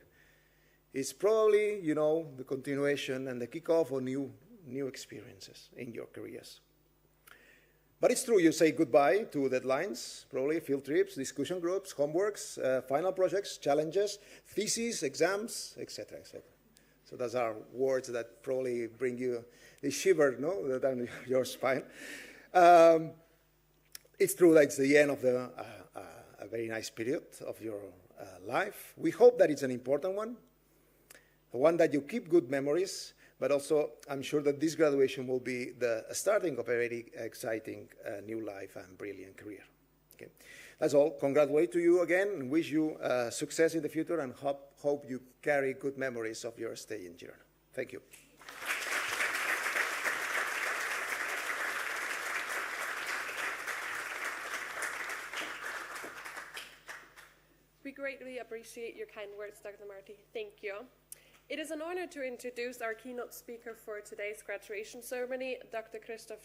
It's probably, you know, the continuation and the kickoff of new experiences in your careers. But it's true, you say goodbye to deadlines, probably field trips, discussion groups, homeworks, final projects, challenges, theses, exams, etc., etc. So those are words that probably bring you the shiver, no, down your spine. It's true that it's the end of a very nice period of your life. We hope that it's an important one that you keep good memories, but also I'm sure that this graduation will be the starting of a very exciting new life and brilliant career. Okay. That's all. Congratulate to you again and wish you success in the future and hope you carry good memories of your stay in Girona. Thank you. We greatly appreciate your kind words, Dr. Marti. Thank you. It is an honor to introduce our keynote speaker for today's graduation ceremony, Dr. Kristof,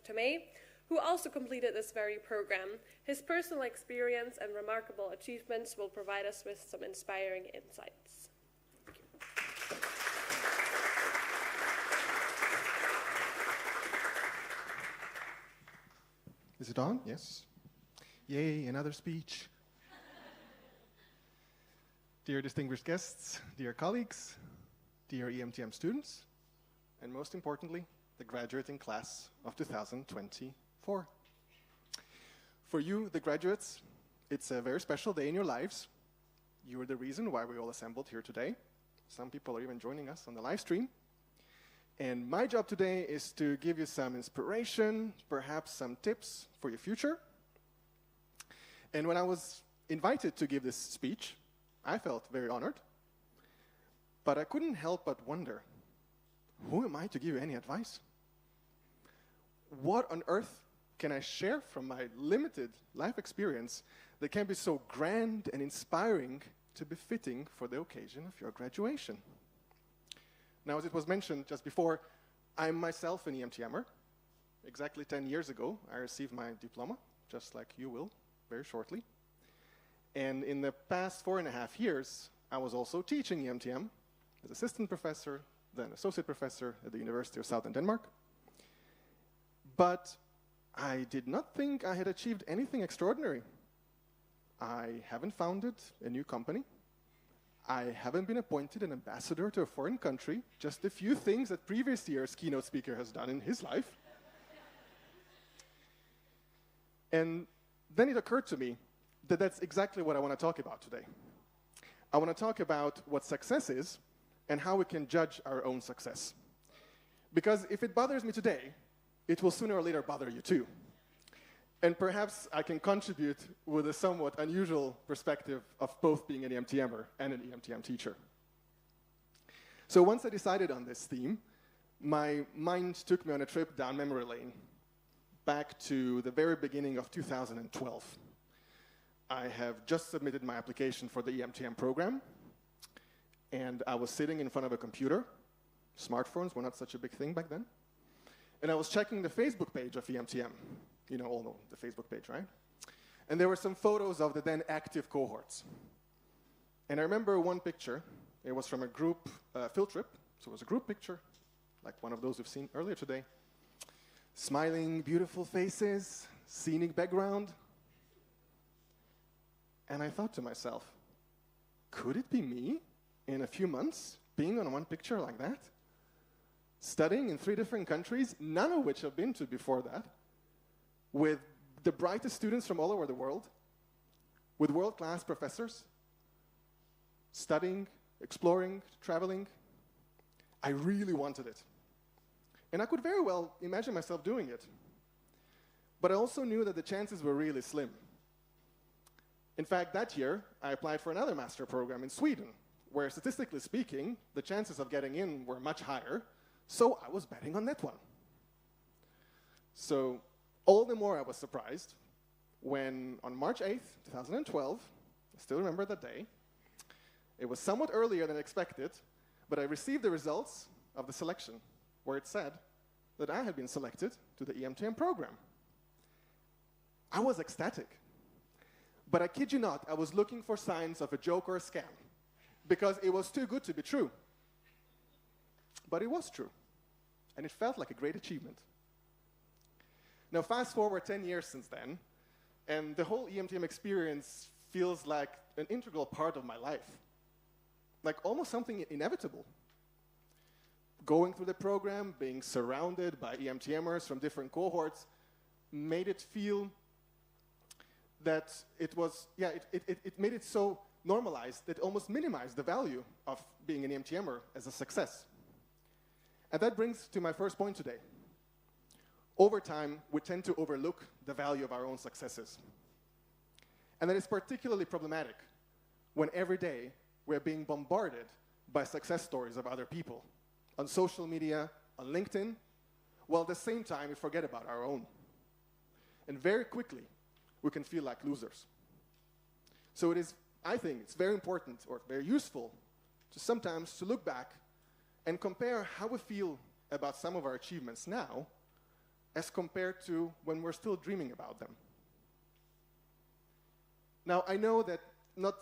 who also completed this very program. His personal experience and remarkable achievements will provide us with some inspiring insights. Is it on? Yes. Yay, another speech. Dear distinguished guests, dear colleagues, dear EMTM students, and most importantly, the graduating class of 2024. For you, the graduates, it's a very special day in your lives. You are the reason why we all assembled here today. Some people are even joining us on the live stream. And my job today is to give you some inspiration, perhaps some tips for your future. And when I was invited to give this speech, I felt very honored. But I couldn't help but wonder, who am I to give you any advice? What on earth can I share from my limited life experience that can be so grand and inspiring to be fitting for the occasion of your graduation? Now, as it was mentioned just before, I'm myself an EMTMer. Exactly 10 years ago, I received my diploma, just like you will very shortly. And in the past 4.5 years, I was also teaching EMTM as assistant professor, then associate professor at the University of Southern Denmark. But I did not think I had achieved anything extraordinary. I haven't founded a new company. I haven't been appointed an ambassador to a foreign country, just a few things that previous year's keynote speaker has done in his life. And then it occurred to me that that's exactly what I want to talk about today. I want to talk about what success is and how we can judge our own success. Because if it bothers me today, it will sooner or later bother you too. And perhaps I can contribute with a somewhat unusual perspective of both being an EMTMer and an EMTM teacher. So once I decided on this theme, my mind took me on a trip down memory lane, back to the very beginning of 2012. I have just submitted my application for the EMTM program, and I was sitting in front of a computer. Smartphones were not such a big thing back then. And I was checking the Facebook page of EMTM. You know, all know the Facebook page, right? And there were some photos of the then active cohorts. And I remember one picture. It was from a group field trip. So it was a group picture, like one of those we've seen earlier today. Smiling, beautiful faces, scenic background. And I thought to myself, could it be me in a few months being on one picture like that? Studying in 3 different countries, none of which I've been to before that, with the brightest students from all over the world, with world-class professors, studying, exploring, traveling. I really wanted it. And I could very well imagine myself doing it. But I also knew that the chances were really slim. In fact, that year, I applied for another master program in Sweden, where statistically speaking, the chances of getting in were much higher, so I was betting on that one. So all the more I was surprised when on March 8th, 2012, I still remember that day, it was somewhat earlier than expected, but I received the results of the selection, where it said that I had been selected to the EMTM program. I was ecstatic. But I kid you not, I was looking for signs of a joke or a scam, because it was too good to be true. but it was true, and it felt like a great achievement. Now, fast forward 10 years since then, and the whole EMTM experience feels like an integral part of my life, like almost something inevitable. Going through the program, being surrounded by EMTMers from different cohorts, made it feel that it was, it made it so normalized that it almost minimized the value of being an EMTMer as a success. And that brings to my first point today. Over time, we tend to overlook the value of our own successes. And that is particularly problematic when every day we're being bombarded by success stories of other people on social media, on LinkedIn, while at the same time we forget about our own. And very quickly, we can feel like losers. So it is, I think, it's very important or very useful to sometimes to look back and compare how we feel about some of our achievements now as compared to when we're still dreaming about them. Now, I know that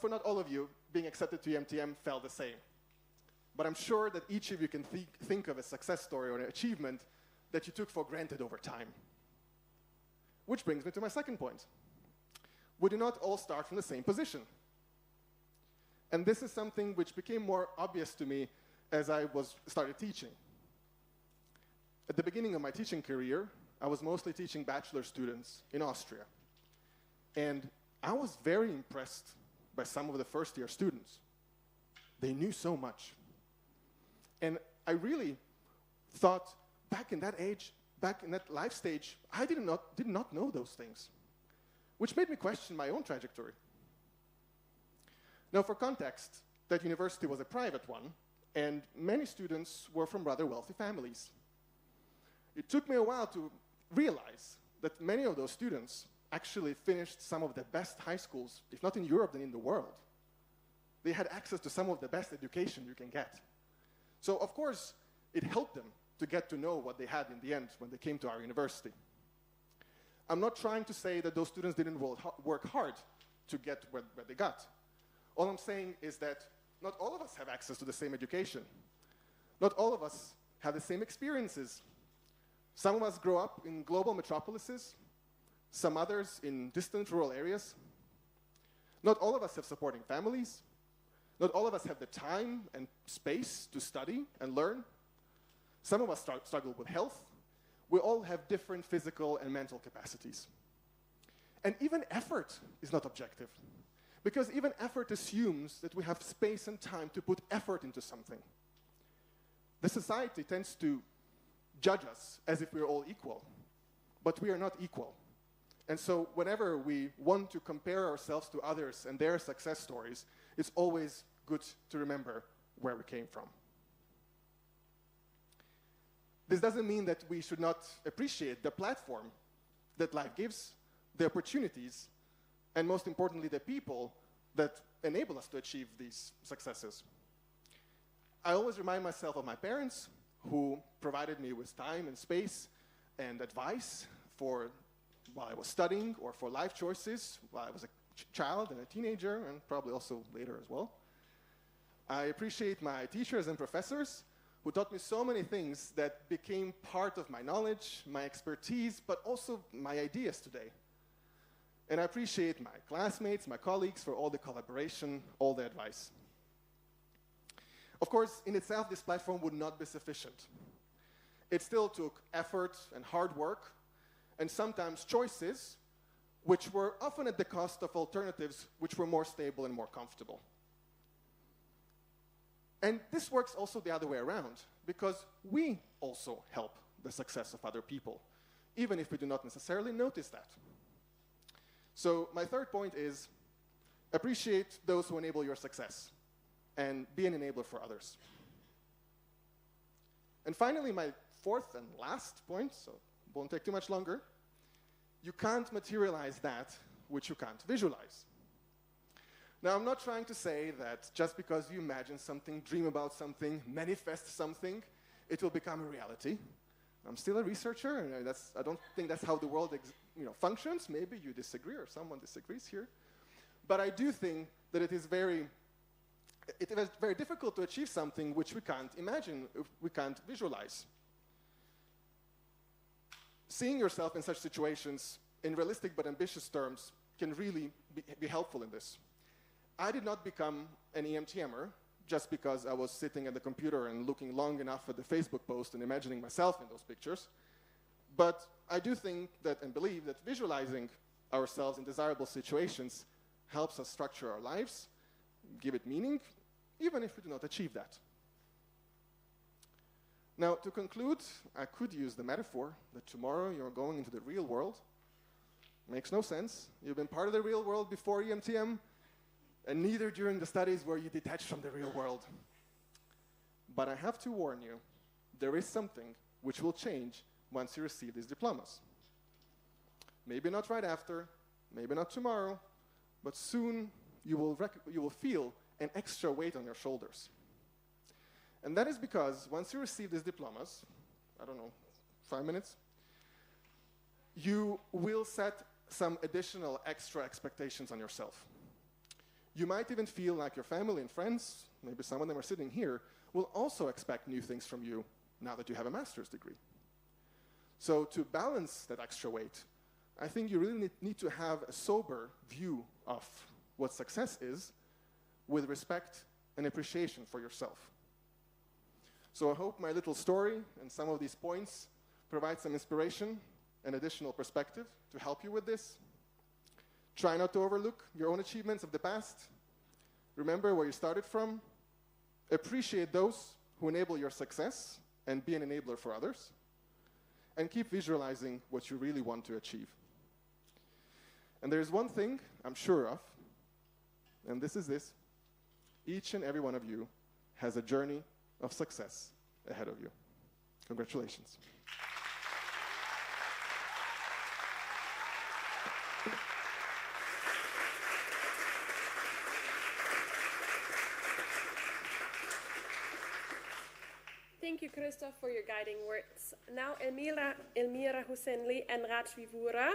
for not all of you, being accepted to EMTM felt the same. But I'm sure that each of you can think of a success story or an achievement that you took for granted over time. Which brings me to my second point. We do not all start from the same position. And this is something which became more obvious to me as I started teaching. At the beginning of my teaching career, I was mostly teaching bachelor students in Austria. And I was very impressed by some of the first-year students. They knew so much. And I really thought, back in that age, back in that life stage, I did not know those things, which made me question my own trajectory. Now, for context, that university was a private one, and many students were from rather wealthy families. It took me a while to realize that many of those students actually finished some of the best high schools, if not in Europe, then in the world. They had access to some of the best education you can get. So, of course, it helped them to get to know what they had in the end when they came to our university. I'm not trying to say that those students didn't work hard to get where they got. All I'm saying is that not all of us have access to the same education. Not all of us have the same experiences. Some of us grow up in global metropolises, some others in distant rural areas. Not all of us have supporting families. Not all of us have the time and space to study and learn. Some of us struggle with health. We all have different physical and mental capacities. And even effort is not objective, because even effort assumes that we have space and time to put effort into something. The society tends to judge us as if we're all equal, but we are not equal. And so whenever we want to compare ourselves to others and their success stories, it's always good to remember where we came from. This doesn't mean that we should not appreciate the platform that life gives, the opportunities, and most importantly, the people that enable us to achieve these successes. I always remind myself of my parents, who provided me with time and space and advice while I was studying or for life choices while I was a child and a teenager, and probably also later as well. I appreciate my teachers and professors who taught me so many things that became part of my knowledge, my expertise, but also my ideas today. And I appreciate my classmates, my colleagues for all the collaboration, all the advice. Of course, in itself, this platform would not be sufficient. It still took effort and hard work, and sometimes choices, which were often at the cost of alternatives which were more stable and more comfortable. And this works also the other way around, because we also help the success of other people, even if we do not necessarily notice that. So my third point is, appreciate those who enable your success, and be an enabler for others. And finally, my fourth and last point, so it won't take too much longer, you can't materialize that which you can't visualize. Now, I'm not trying to say that just because you imagine something, dream about something, manifest something, it will become a reality. I'm still a researcher, and I don't think that's how the world functions. Maybe you disagree or someone disagrees here. But I do think that it is very it is very difficult to achieve something which we can't imagine, we can't visualize. Seeing yourself in such situations in realistic but ambitious terms can really be helpful in this. I did not become an EMTMer just because I was sitting at the computer and looking long enough at the Facebook post and imagining myself in those pictures. But I do think that and believe that visualizing ourselves in desirable situations helps us structure our lives, give it meaning, even if we do not achieve that. Now, to conclude, I could use the metaphor that tomorrow you're going into the real world. Makes no sense. You've been part of the real world before EMTM, and neither during the studies were you detached from the real world. But I have to warn you, there is something which will change once you receive these diplomas. Maybe not right after, maybe not tomorrow, but soon you will feel an extra weight on your shoulders. And that is because once you receive these diplomas, I don't know, 5 minutes, you will set some additional extra expectations on yourself. You might even feel like your family and friends, maybe some of them are sitting here, will also expect new things from you now that you have a master's degree. So to balance that extra weight, I think you really need to have a sober view of what success is with respect and appreciation for yourself. So I hope my little story and some of these points provide some inspiration and additional perspective to help you with this. Try not to overlook your own achievements of the past. Remember where you started from. Appreciate those who enable your success and be an enabler for others. And keep visualizing what you really want to achieve. And there's one thing I'm sure of, and this is this. Each and every one of you has a journey of success ahead of you. Congratulations. Thank you, Kristof, for your guiding words. Now, Elmira Hussenli and Raj Vivura,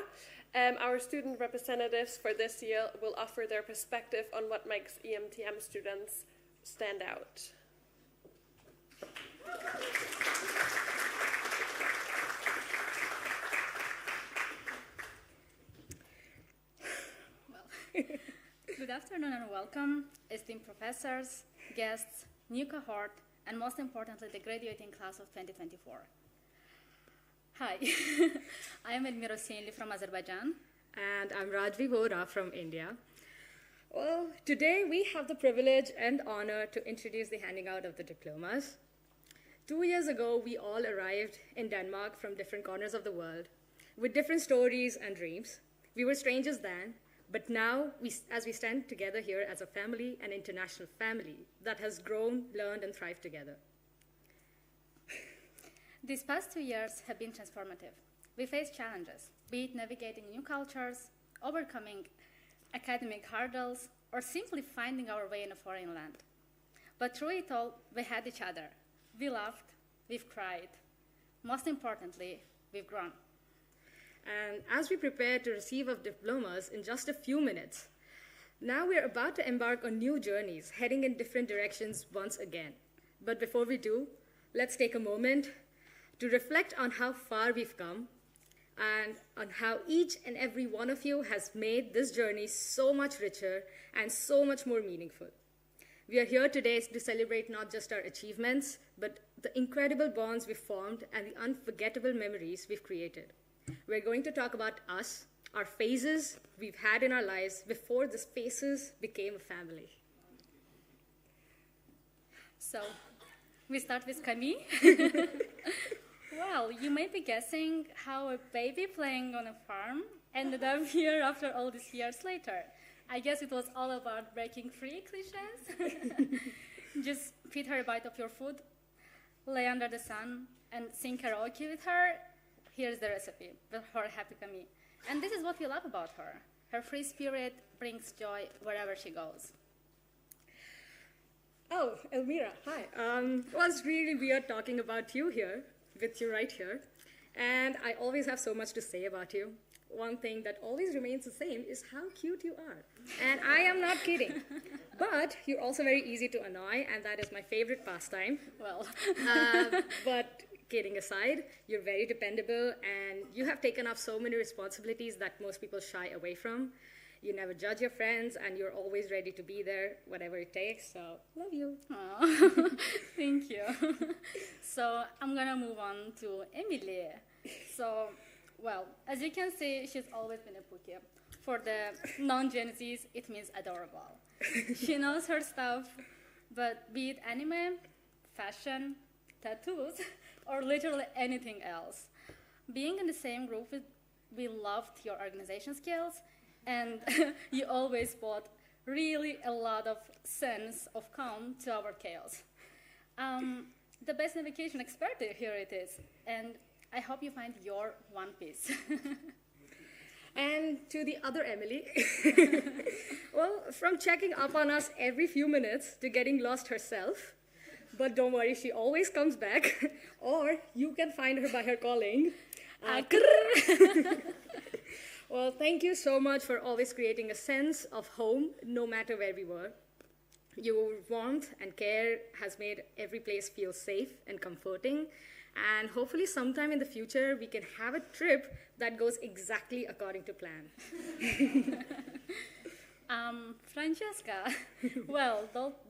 our student representatives for this year, will offer their perspective on what makes EMTM students stand out. Good afternoon and welcome, esteemed professors, guests, new cohort, and most importantly, the graduating class of 2024. Hi, I am Elmira Hussenli from Azerbaijan. And I'm Raj Vivura from India. Well, today we have the privilege and honor to introduce the handing out of the diplomas. 2 years ago, we all arrived in Denmark from different corners of the world with different stories and dreams. We were strangers then, but now, as we stand together here as a family, an international family that has grown, learned, and thrived together. These past 2 years have been transformative. We faced challenges, be it navigating new cultures, overcoming academic hurdles, or simply finding our way in a foreign land. But through it all, we had each other. We laughed, we've cried. Most importantly, we've grown. And as we prepare to receive our diplomas in just a few minutes, now we're about to embark on new journeys, heading in different directions once again. But before we do, let's take a moment to reflect on how far we've come and on how each and every one of you has made this journey so much richer and so much more meaningful. We are here today to celebrate not just our achievements, but the incredible bonds we've formed and the unforgettable memories we've created. We're going to talk about us, our phases we've had in our lives before the spaces became a family. So, we start with Camille. Well, you may be guessing how a baby playing on a farm ended up here after all these years later. I guess it was all about breaking free cliches. Just feed her a bite of your food, lay under the sun, and sing karaoke with her. Here's the recipe for Happy Camille. And this is what we love about her. Her free spirit brings joy wherever she goes. Oh, Elmira, hi. It was really weird talking about you here, with you right here. And I always have so much to say about you. one thing that always remains the same is how cute you are. And I am not kidding. But you're also very easy to annoy, and that is my favorite pastime. Well, But kidding aside, you're very dependable, and you have taken up so many responsibilities that most people shy away from. You never judge your friends, and you're always ready to be there, whatever it takes. So, love you. aw, thank you. So I'm gonna move on to Emily. So, well, as you can see, she's always been a Pookie. For the non-Gen Zs, it means adorable. She knows her stuff, but be it anime, fashion, tattoos, or literally anything else. Being in the same group, we loved your organization skills, and you always brought really a lot of sense of calm to our chaos. The best navigation expert here it is, and I hope you find your One Piece. And to the other Emily, well, from checking up on us every few minutes to getting lost herself, but don't worry, she always comes back, or you can find her by her calling. Well, thank you so much for always creating a sense of home, no matter where we were. Your warmth and care has made every place feel safe and comforting. And hopefully sometime in the future, we can have a trip that goes exactly according to plan. Francesca, well,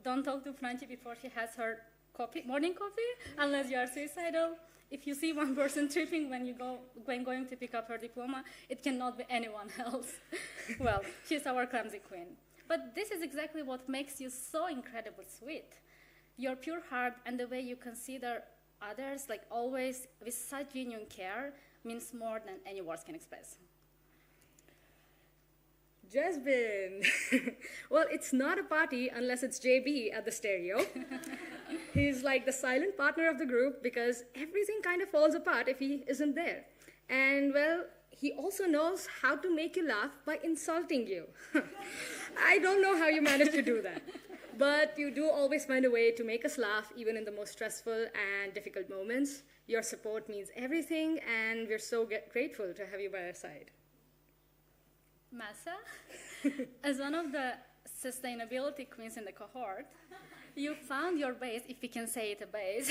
don't talk to Francie before she has her morning coffee, unless you are suicidal. If you see one person tripping when going to pick up her diploma, it cannot be anyone else. Well, she's our clumsy queen. But this is exactly what makes you so incredibly sweet. Your pure heart and the way you consider others, like always, with such genuine care, means more than any words can express. Jasmine. Well, it's not a party unless it's JB at the stereo. He's like the silent partner of the group because everything kind of falls apart if he isn't there. And well, he also knows how to make you laugh by insulting you. I don't know how you manage to do that. But you do always find a way to make us laugh, even in the most stressful and difficult moments. Your support means everything, and we're so grateful to have you by our side. Massa, as one of the sustainability queens in the cohort, you found your base, if we can say it a base,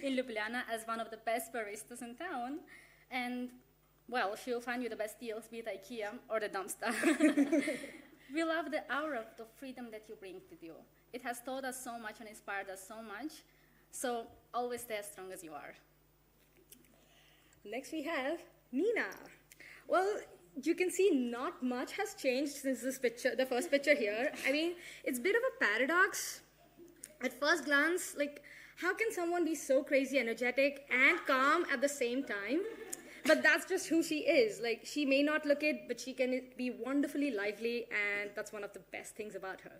in Ljubljana as one of the best baristas in town. And, well, she'll find you the best deals, be it IKEA or the dumpster. We love the aura of the freedom that you bring with you. It has taught us so much and inspired us so much. So always stay as strong as you are. Next we have Nina. Well, you can see not much has changed since this picture, the first picture here. I mean, it's a bit of a paradox. At first glance, like, how can someone be so crazy energetic and calm at the same time? But that's just who she is. Like, she may not look it, but she can be wonderfully lively, and that's one of the best things about her.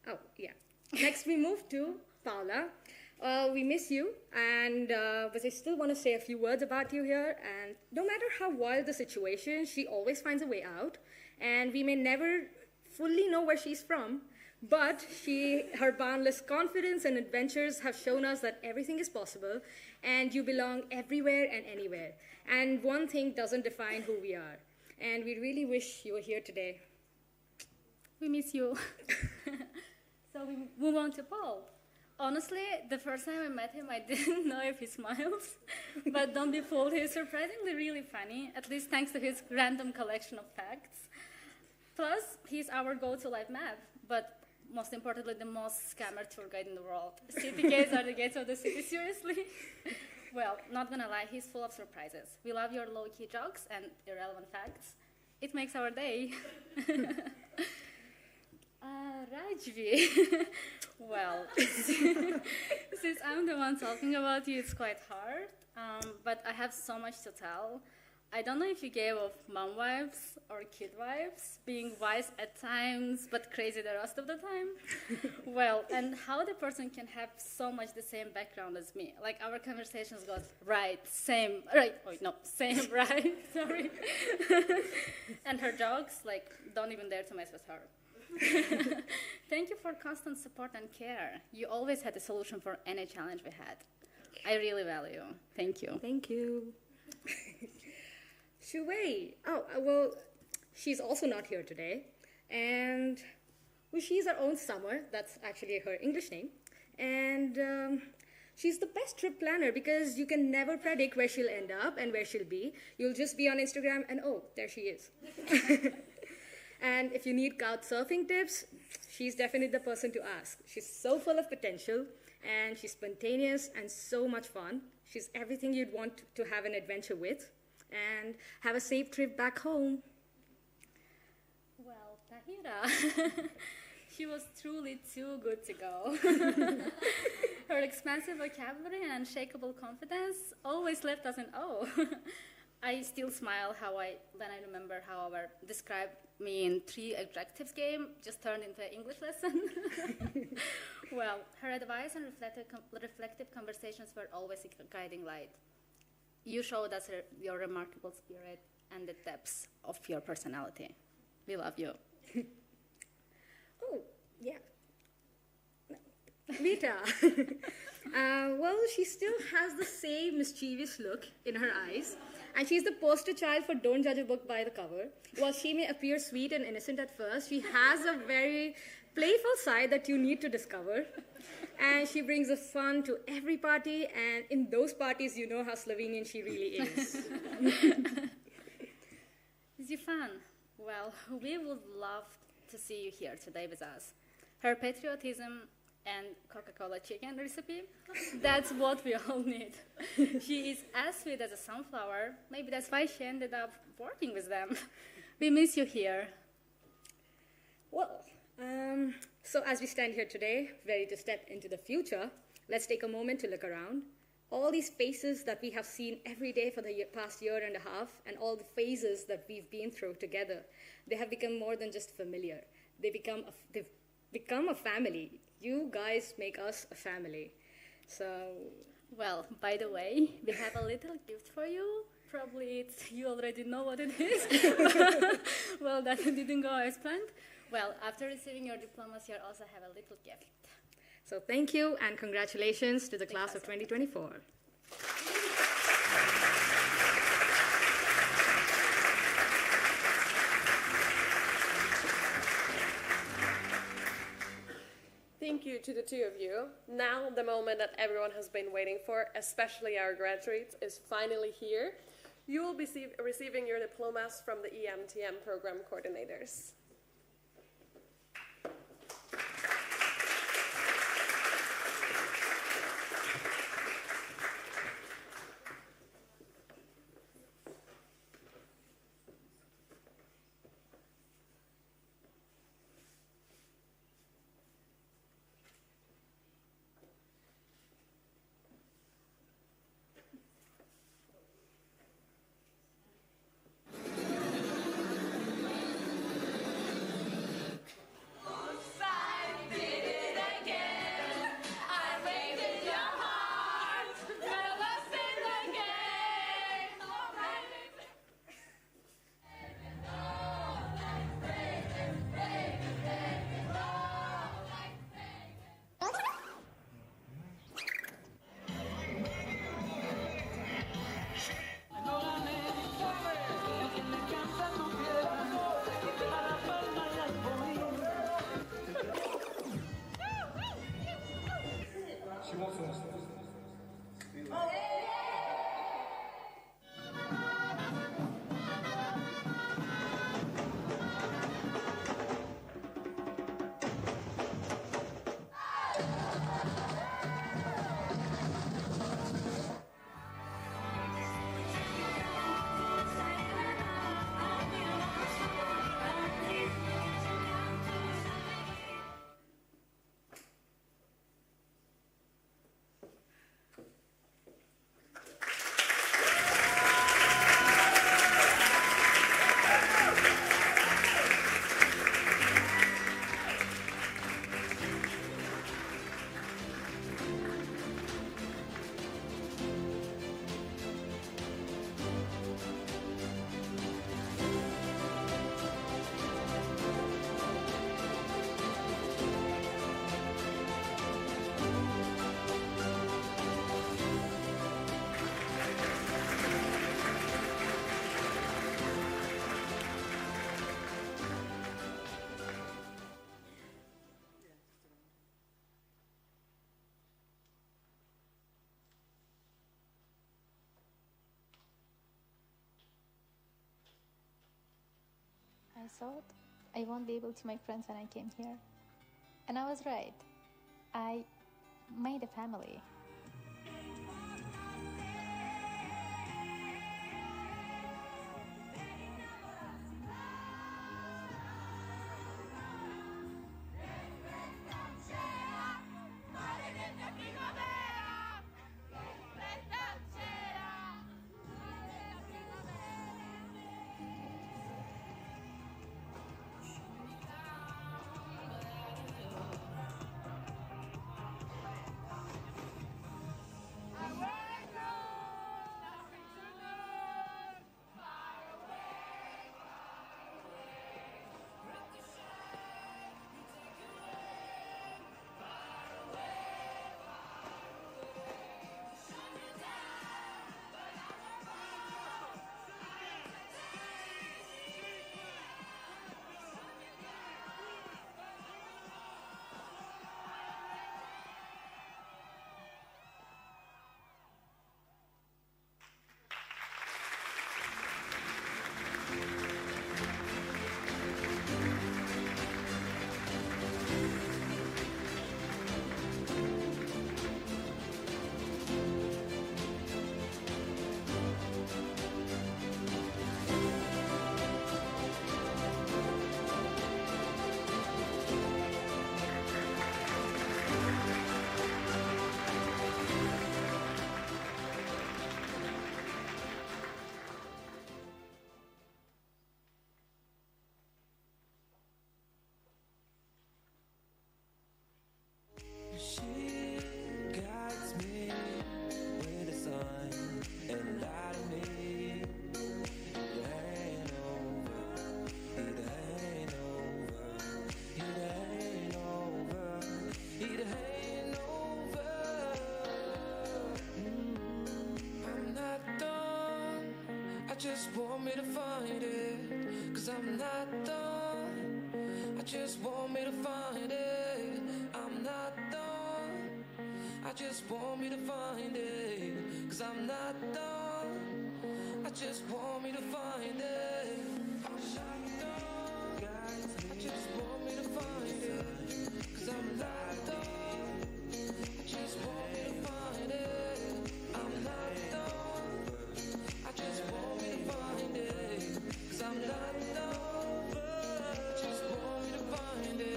Oh, yeah. Next, we move to Paula. We miss you, and but I still want to say a few words about you here. And no matter how wild the situation, she always finds a way out. And we may never fully know where she's from, but her boundless confidence and adventures have shown us that everything is possible, and you belong everywhere and anywhere. And one thing doesn't define who we are. And we really wish you were here today. We miss you. So we move on to Paul. Honestly, the first time I met him, I didn't know if he smiles. But don't be fooled, he's surprisingly really funny, at least thanks to his random collection of facts. Plus, he's our go-to live map, but most importantly, the most scammer tour guide in the world. City gates are the gates of the city, seriously? Well, not gonna lie, he's full of surprises. We love your low-key jokes and irrelevant facts. It makes our day. Rajvi. Well, since I'm the one talking about you, it's quite hard, but I have so much to tell. I don't know if you gave off mom vibes or kid vibes, being wise at times, but crazy the rest of the time. Well, and how the person can have so much the same background as me. Like, our conversations go right, same, right, oh, no, same, right, sorry. And her jokes, like, don't even dare to mess with her. Thank you for constant support and care. You always had a solution for any challenge we had. I really value you. Thank you. Thank you. Shu Wei. Oh, well, she's also not here today. And well, she's our own Summer. That's actually her English name. And she's the best trip planner because you can never predict where she'll end up and where she'll be. You'll just be on Instagram and oh, there she is. And if you need couch surfing tips, she's definitely the person to ask. She's so full of potential and she's spontaneous and so much fun. She's everything you'd want to have an adventure with and have a safe trip back home. Well, Tahira, she was truly too good to go. Her expansive vocabulary and unshakable confidence always left us in awe. I still smile when I remember how our described me in 3 adjectives game just turned into an English lesson. Well, her advice and reflective conversations were always a guiding light. You showed us your remarkable spirit and the depths of your personality. We love you. Oh, yeah. Rita. Well, she still has the same mischievous look in her eyes. And she's the poster child for don't judge a book by the cover. While she may appear sweet and innocent at first, she has a very playful side that you need to discover. And she brings a fun to every party, and in those parties, you know how Slovenian she really is. Zifan, well, we would love to see you here today with us. Her patriotism and Coca-Cola chicken recipe, that's what we all need. She is as sweet as a sunflower. Maybe that's why she ended up working with them. We miss you here. Well, so as we stand here today, ready to step into the future, let's take a moment to look around. All these faces that we have seen every day for the past year and a half, and all the phases that we've been through together, they have become more than just familiar. They've become a family. You guys make us a family. So, well, by the way, we have a little gift for you. Probably you already know what it is. Well, that didn't go as planned. Well, after receiving your diplomas, you also have a little gift. So thank you and congratulations to the class of 2024. Thank you to the two of you. Now the moment that everyone has been waiting for, especially our graduates, is finally here. You will be receiving your diplomas from the EMTM program coordinators. I thought I won't be able to make friends when I came here. And I was right. I made a family. Just want me to find it, 'cause I'm not done. I just want me to find it. I'm not done. I just want me to find it, 'cause I'm not done. I just want me to find it. I'm not done. I just want me to find it, 'cause I'm not done. I just want me to find it. I'm not done. I just want me to find it, 'cause I'm not done. I just want me to find it.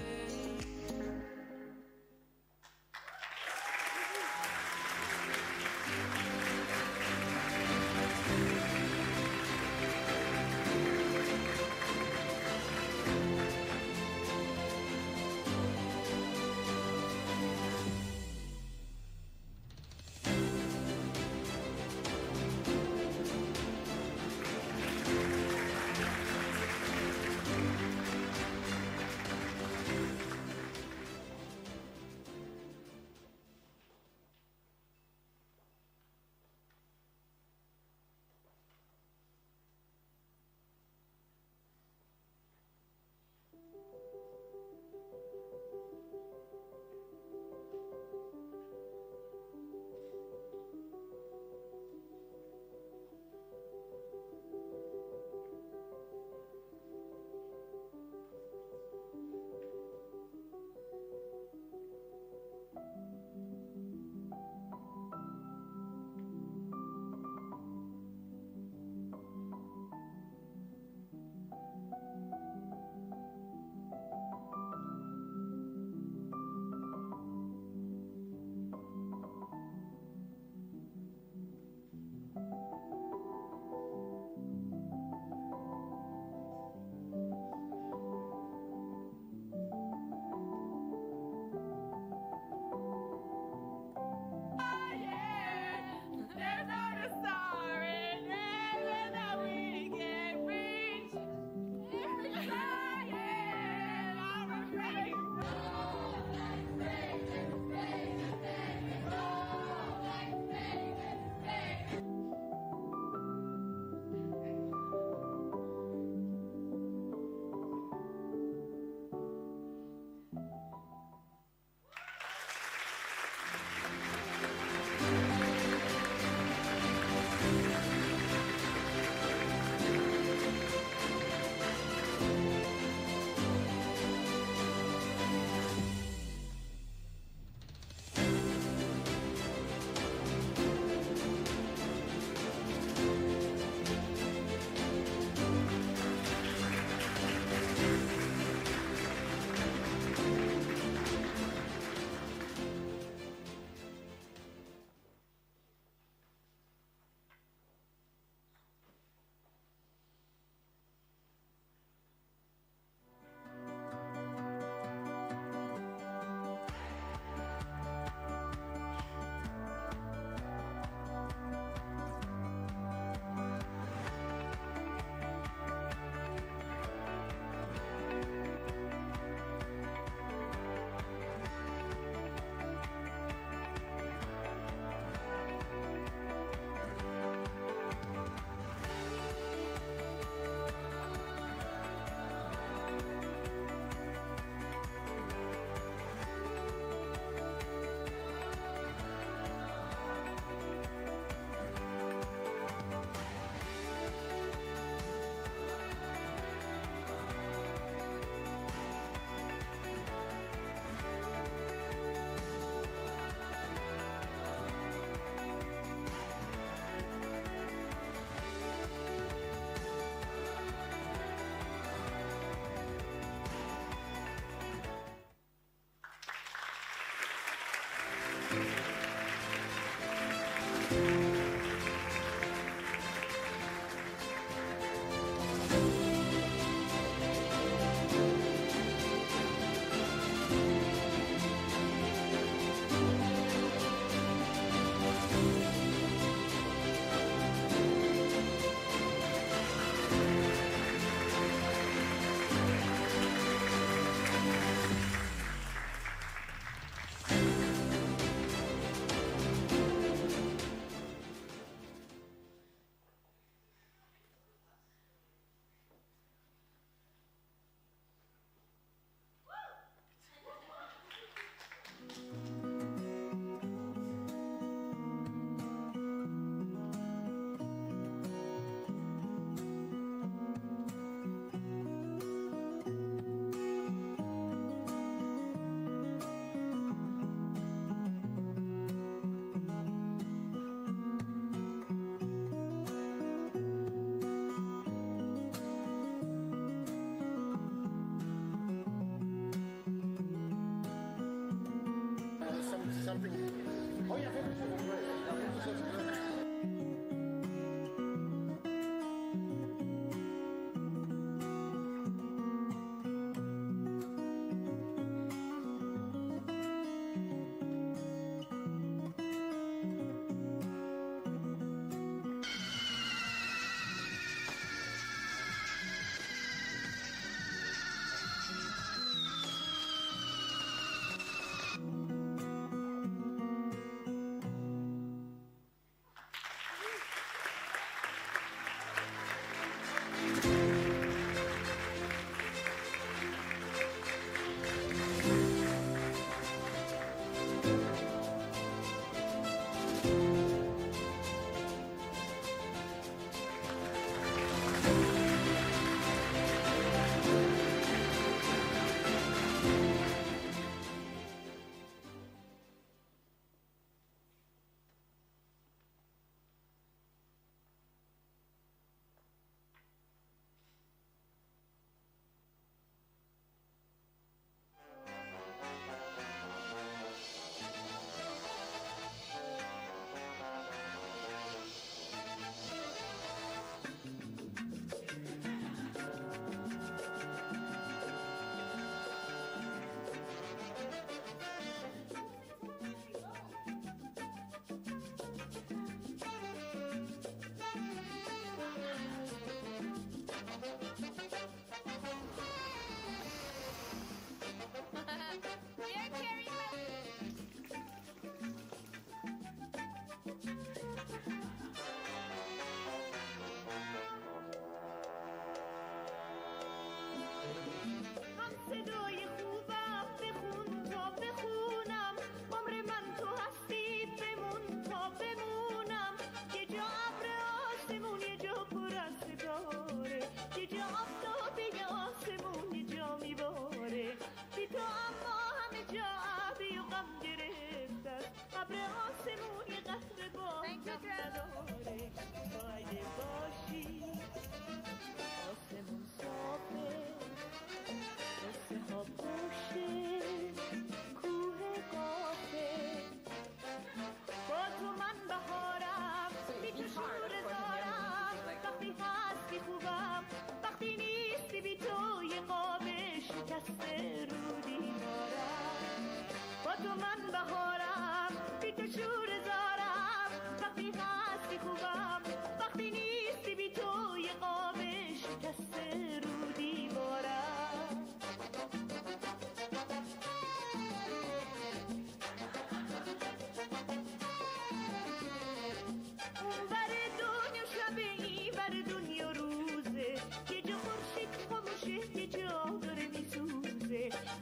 something. Oh yeah, 50 seconds, great. Yeah, 50 seconds, great.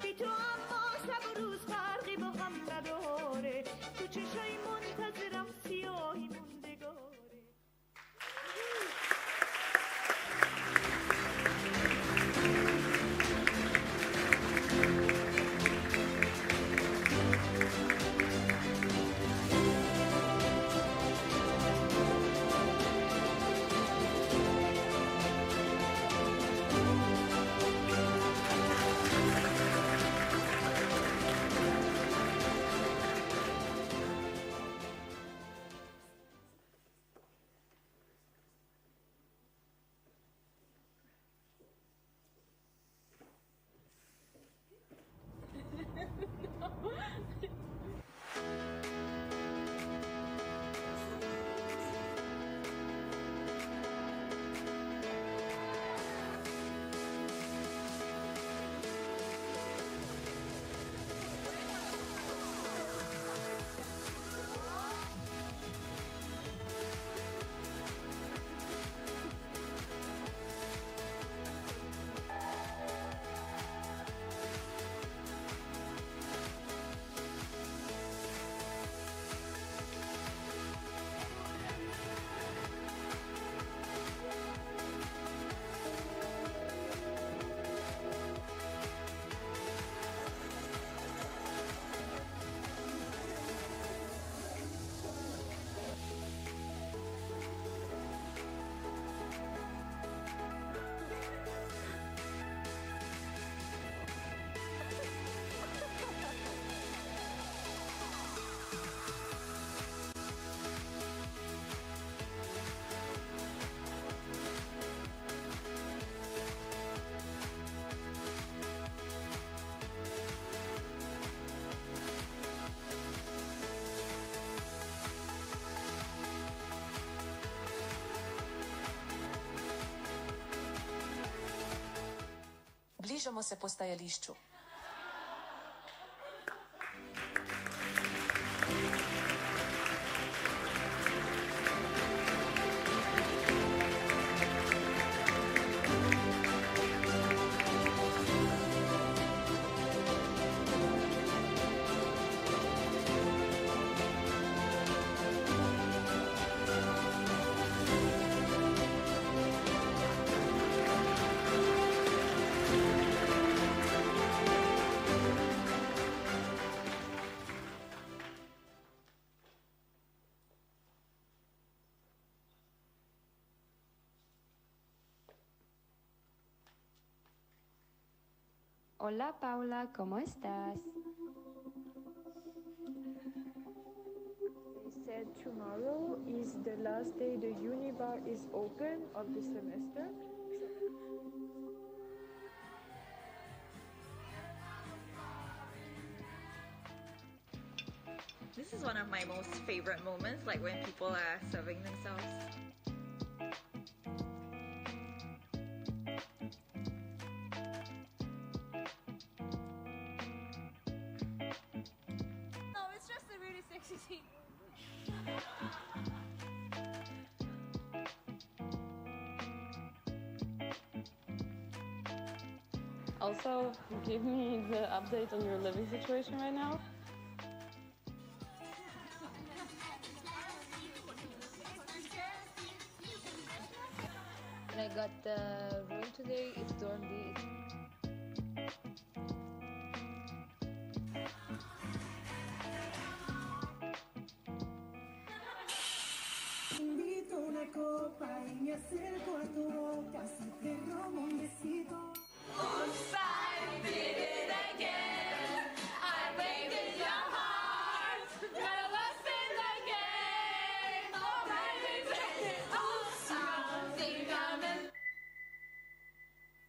بی تو اما شب و روز فرقی با هم نداره تو چشای من Zbližamo se postajališču. Hola Paula, ¿cómo estás? They said tomorrow is the last day the Unibar is open of the semester. This is one of my most favorite moments, like when people are serving themselves. No, it's just a really sexy scene. Also, give me the update on your living situation right now. When I got the room today, it's dorm D. Invito una copa y me acerco a tu boca, si te robo un besito. Oops, I did it again. I played in your heart. Got lost in the game. Oh, baby, oops, I think I'm in.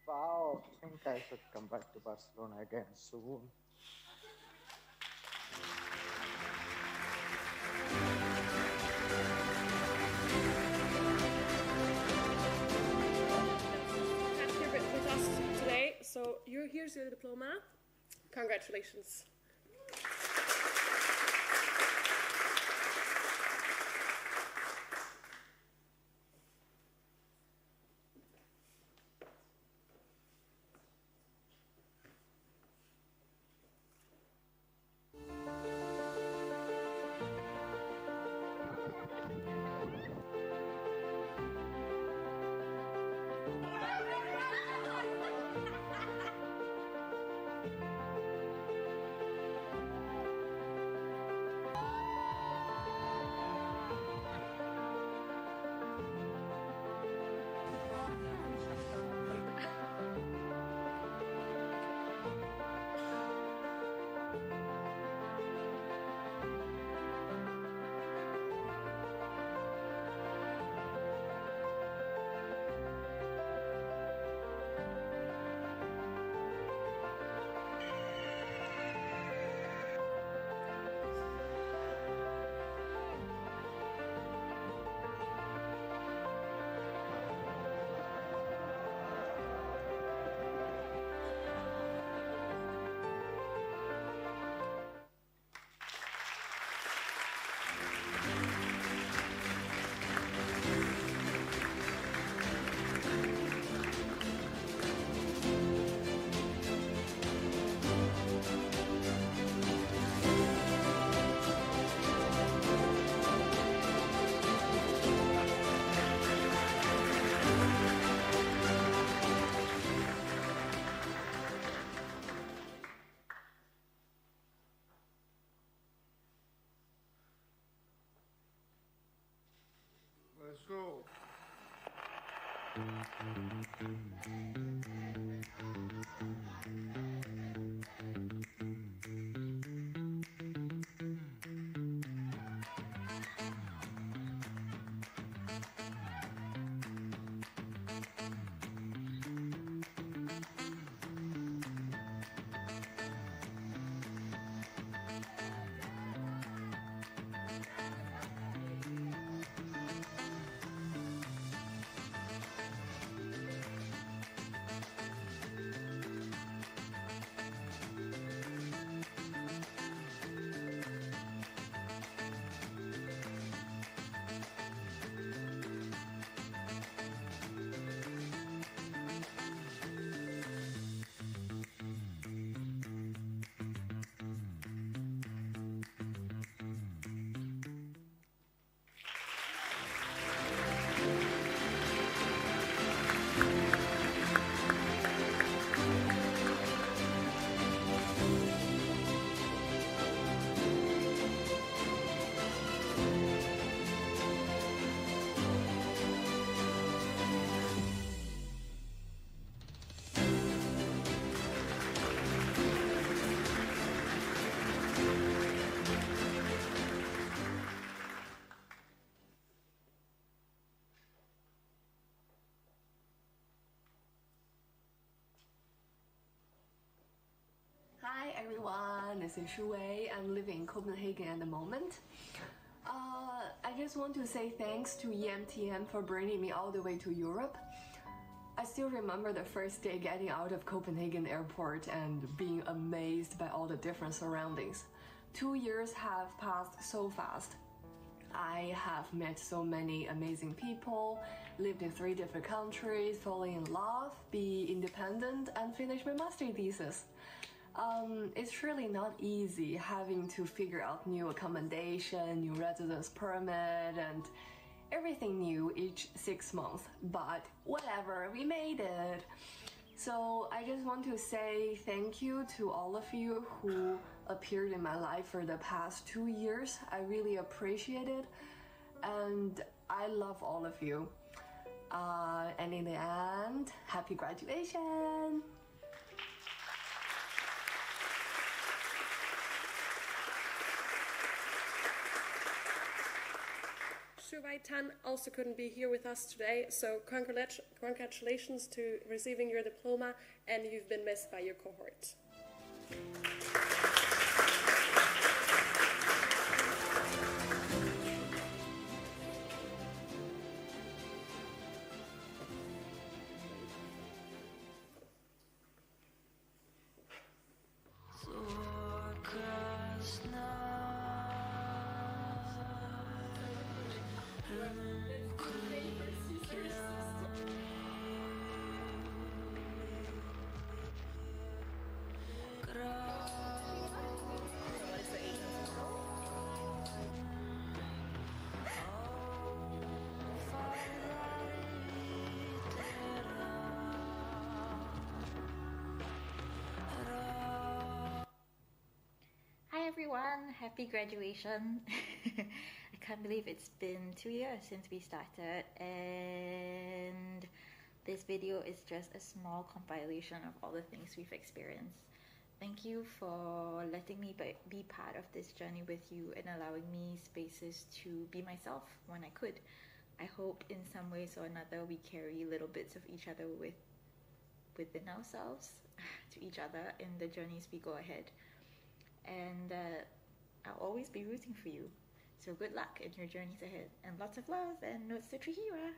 Wow, I think I should come back to Barcelona again soon. That's here with us today. So here's your diploma. Congratulations. Let's go. everyone. This is Shu Wei. I'm living in Copenhagen at the moment. I just want to say thanks to EMTM for bringing me all the way to Europe. I still remember the first day getting out of Copenhagen airport and being amazed by all the different surroundings. 2 years have passed so fast. I have met so many amazing people, lived in 3 different countries, falling in love, be independent, and finish my master thesis. It's really not easy having to figure out new accommodation, new residence permit, and everything new each 6 months, but whatever, we made it. So I just want to say thank you to all of you who appeared in my life for the past 2 years. I really appreciate it, and I love all of you. And in the end, happy graduation! Shu Wei Tan also couldn't be here with us today, so congratulations to receiving your diploma, and you've been missed by your cohort. Everyone, happy graduation. I can't believe it's been 2 years since we started, and this video is just a small compilation of all the things we've experienced. Thank you for letting me be part of this journey with you and allowing me spaces to be myself when I could. I hope in some ways or another we carry little bits of each other within ourselves to each other in the journeys we go ahead. And I'll always be rooting for you. So good luck in your journeys ahead. And lots of love and notes to Trihira.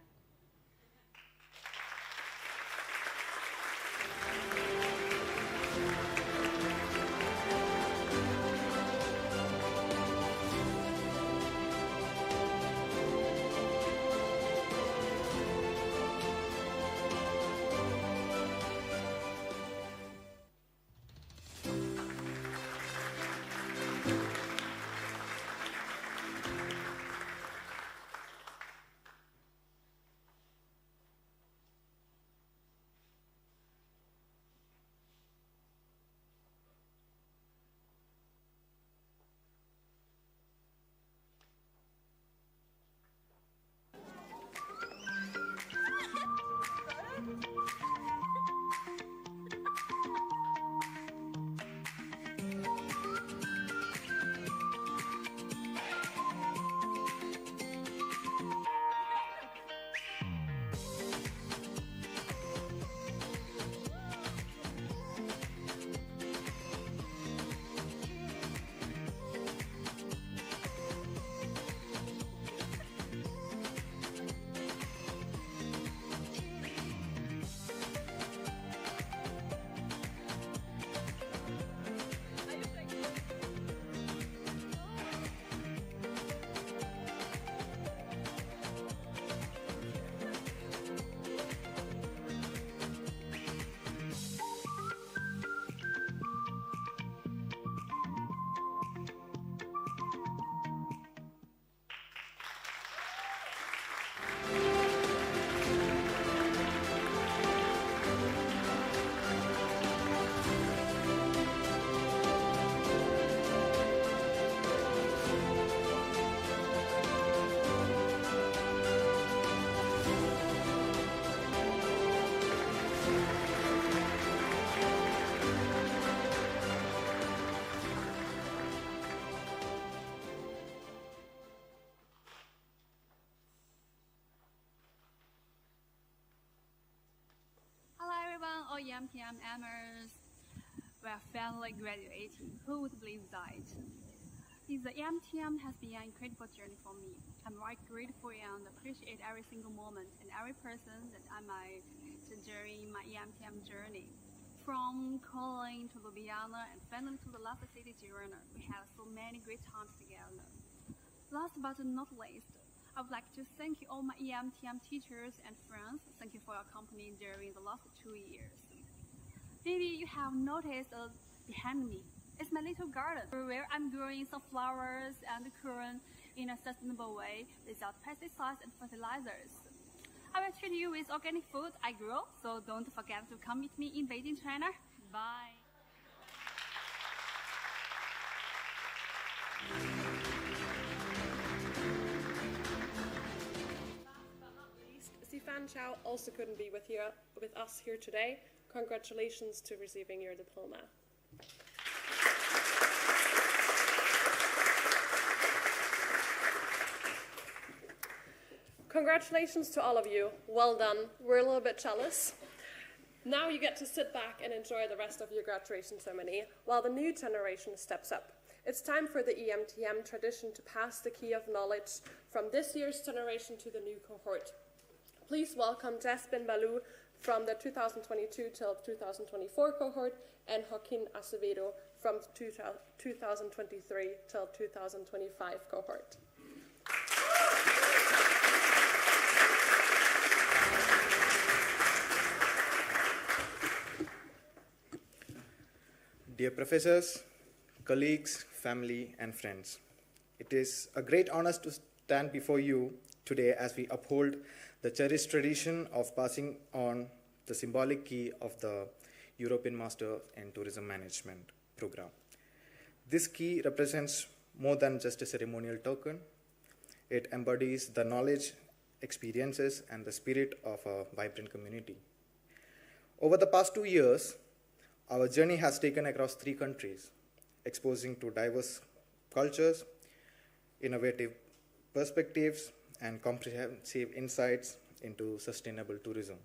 EMTM Amers. We're finally graduating. Who would believe that? The EMTM has been an incredible journey for me. I'm very grateful and appreciate every single moment and every person that I met during my EMTM journey. From calling to Ljubljana and finally to the last city, Girona, we had so many great times together. Last but not least, I would like to thank you all my EMTM teachers and friends. Thank you for your company during the last 2 years. Maybe you have noticed behind me. It's my little garden where I'm growing some flowers and currant in a sustainable way without pesticides and fertilizers. I will treat you with organic food I grow, so don't forget to come meet me in Beijing, China. Bye. Fan Chow also couldn't be with us here today. Congratulations to receiving your diploma. Congratulations to all of you. Well done. We're a little bit jealous. Now you get to sit back and enjoy the rest of your graduation ceremony while the new generation steps up. It's time for the EMTM tradition to pass the key of knowledge from this year's generation to the new cohort. Please welcome Jasmine Balu from the 2022 till 2024 cohort and Joaquin Acevedo from 2023 till 2025 cohort. Dear professors, colleagues, family, and friends, it is a great honor to stand before you today as we uphold the cherished tradition of passing on the symbolic key of the European Master in Tourism Management program. This key represents more than just a ceremonial token. It embodies the knowledge, experiences, and the spirit of a vibrant community. Over the past 2 years, our journey has taken across 3 countries, exposing to diverse cultures, innovative perspectives, and comprehensive insights into sustainable tourism.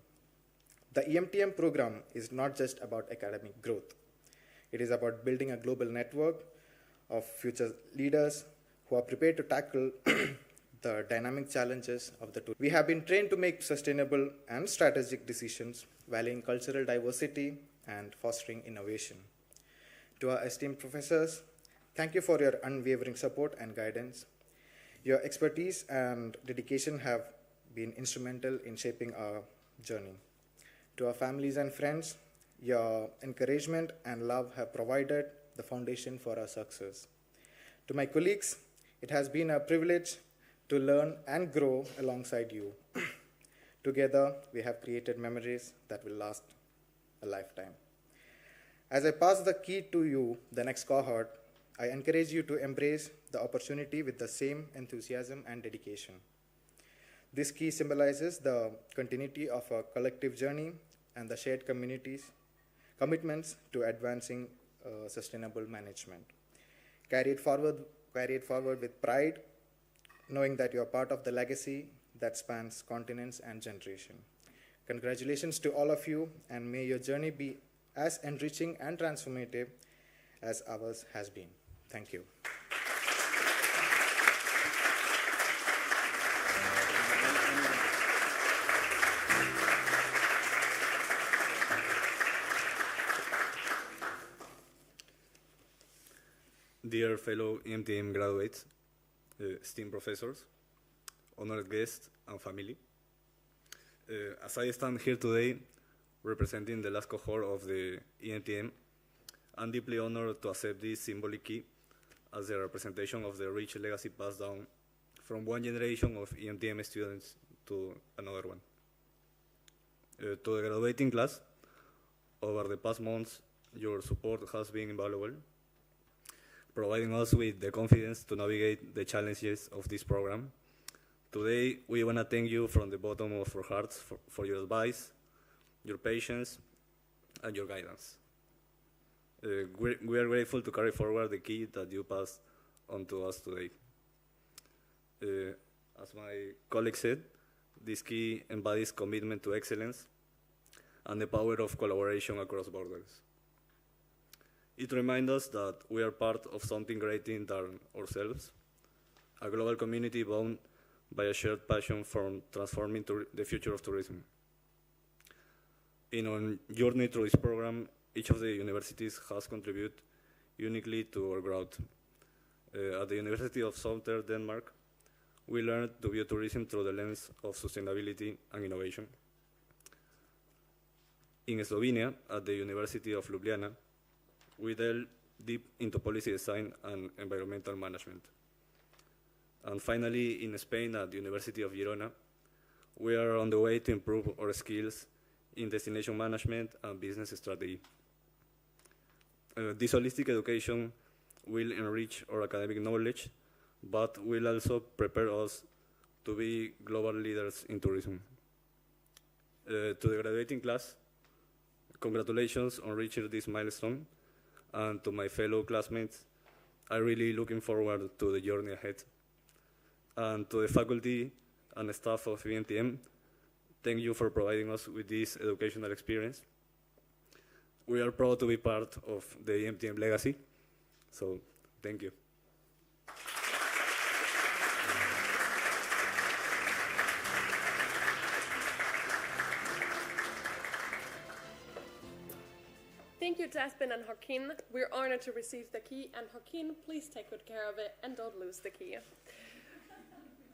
The EMTM program is not just about academic growth. It is about building a global network of future leaders who are prepared to tackle the dynamic challenges of the tourism. We have been trained to make sustainable and strategic decisions, valuing cultural diversity and fostering innovation. To our esteemed professors, thank you for your unwavering support and guidance. Your expertise and dedication have been instrumental in shaping our journey. To our families and friends, your encouragement and love have provided the foundation for our success. To my colleagues, it has been a privilege to learn and grow alongside you. Together, we have created memories that will last a lifetime. As I pass the key to you, the next cohort, I encourage you to embrace the opportunity with the same enthusiasm and dedication. This key symbolizes the continuity of a collective journey and the shared commitments to advancing sustainable management. Carry it forward with pride, knowing that you are part of the legacy that spans continents and generations. Congratulations to all of you, and may your journey be as enriching and transformative as ours has been. Thank you. Dear fellow EMTM graduates, esteemed professors, honored guests, and family, as I stand here today representing the last cohort of the EMTM, I'm deeply honored to accept this symbolic key as a representation of the rich legacy passed down from one generation of EMTM students to another one. To the graduating class, over the past months, your support has been invaluable, providing us with the confidence to navigate the challenges of this program. Today, we want to thank you from the bottom of our hearts for your advice, your patience, and your guidance. We are grateful to carry forward the key that you passed on to us today. As my colleague said, this key embodies commitment to excellence and the power of collaboration across borders. It reminds us that we are part of something greater than ourselves, a global community bound by a shared passion for transforming the future of tourism. In our journey through this program, each of the universities has contributed uniquely to our growth. At the University of Southern Denmark, we learned to view tourism through the lens of sustainability and innovation. In Slovenia, at the University of Ljubljana, we delve deep into policy design and environmental management. And finally, in Spain, at the University of Girona, we are on the way to improve our skills in destination management and business strategy. This holistic education will enrich our academic knowledge, but will also prepare us to be global leaders in tourism. To the graduating class, congratulations on reaching this milestone, and to my fellow classmates, I'm really looking forward to the journey ahead. And to the faculty and staff of EMTM, thank you for providing us with this educational experience. We are proud to be part of the EMTM legacy, so thank you. Thank you, Jasmine and Joaquin. We're honored to receive the key, and Joaquin, please take good care of it and don't lose the key.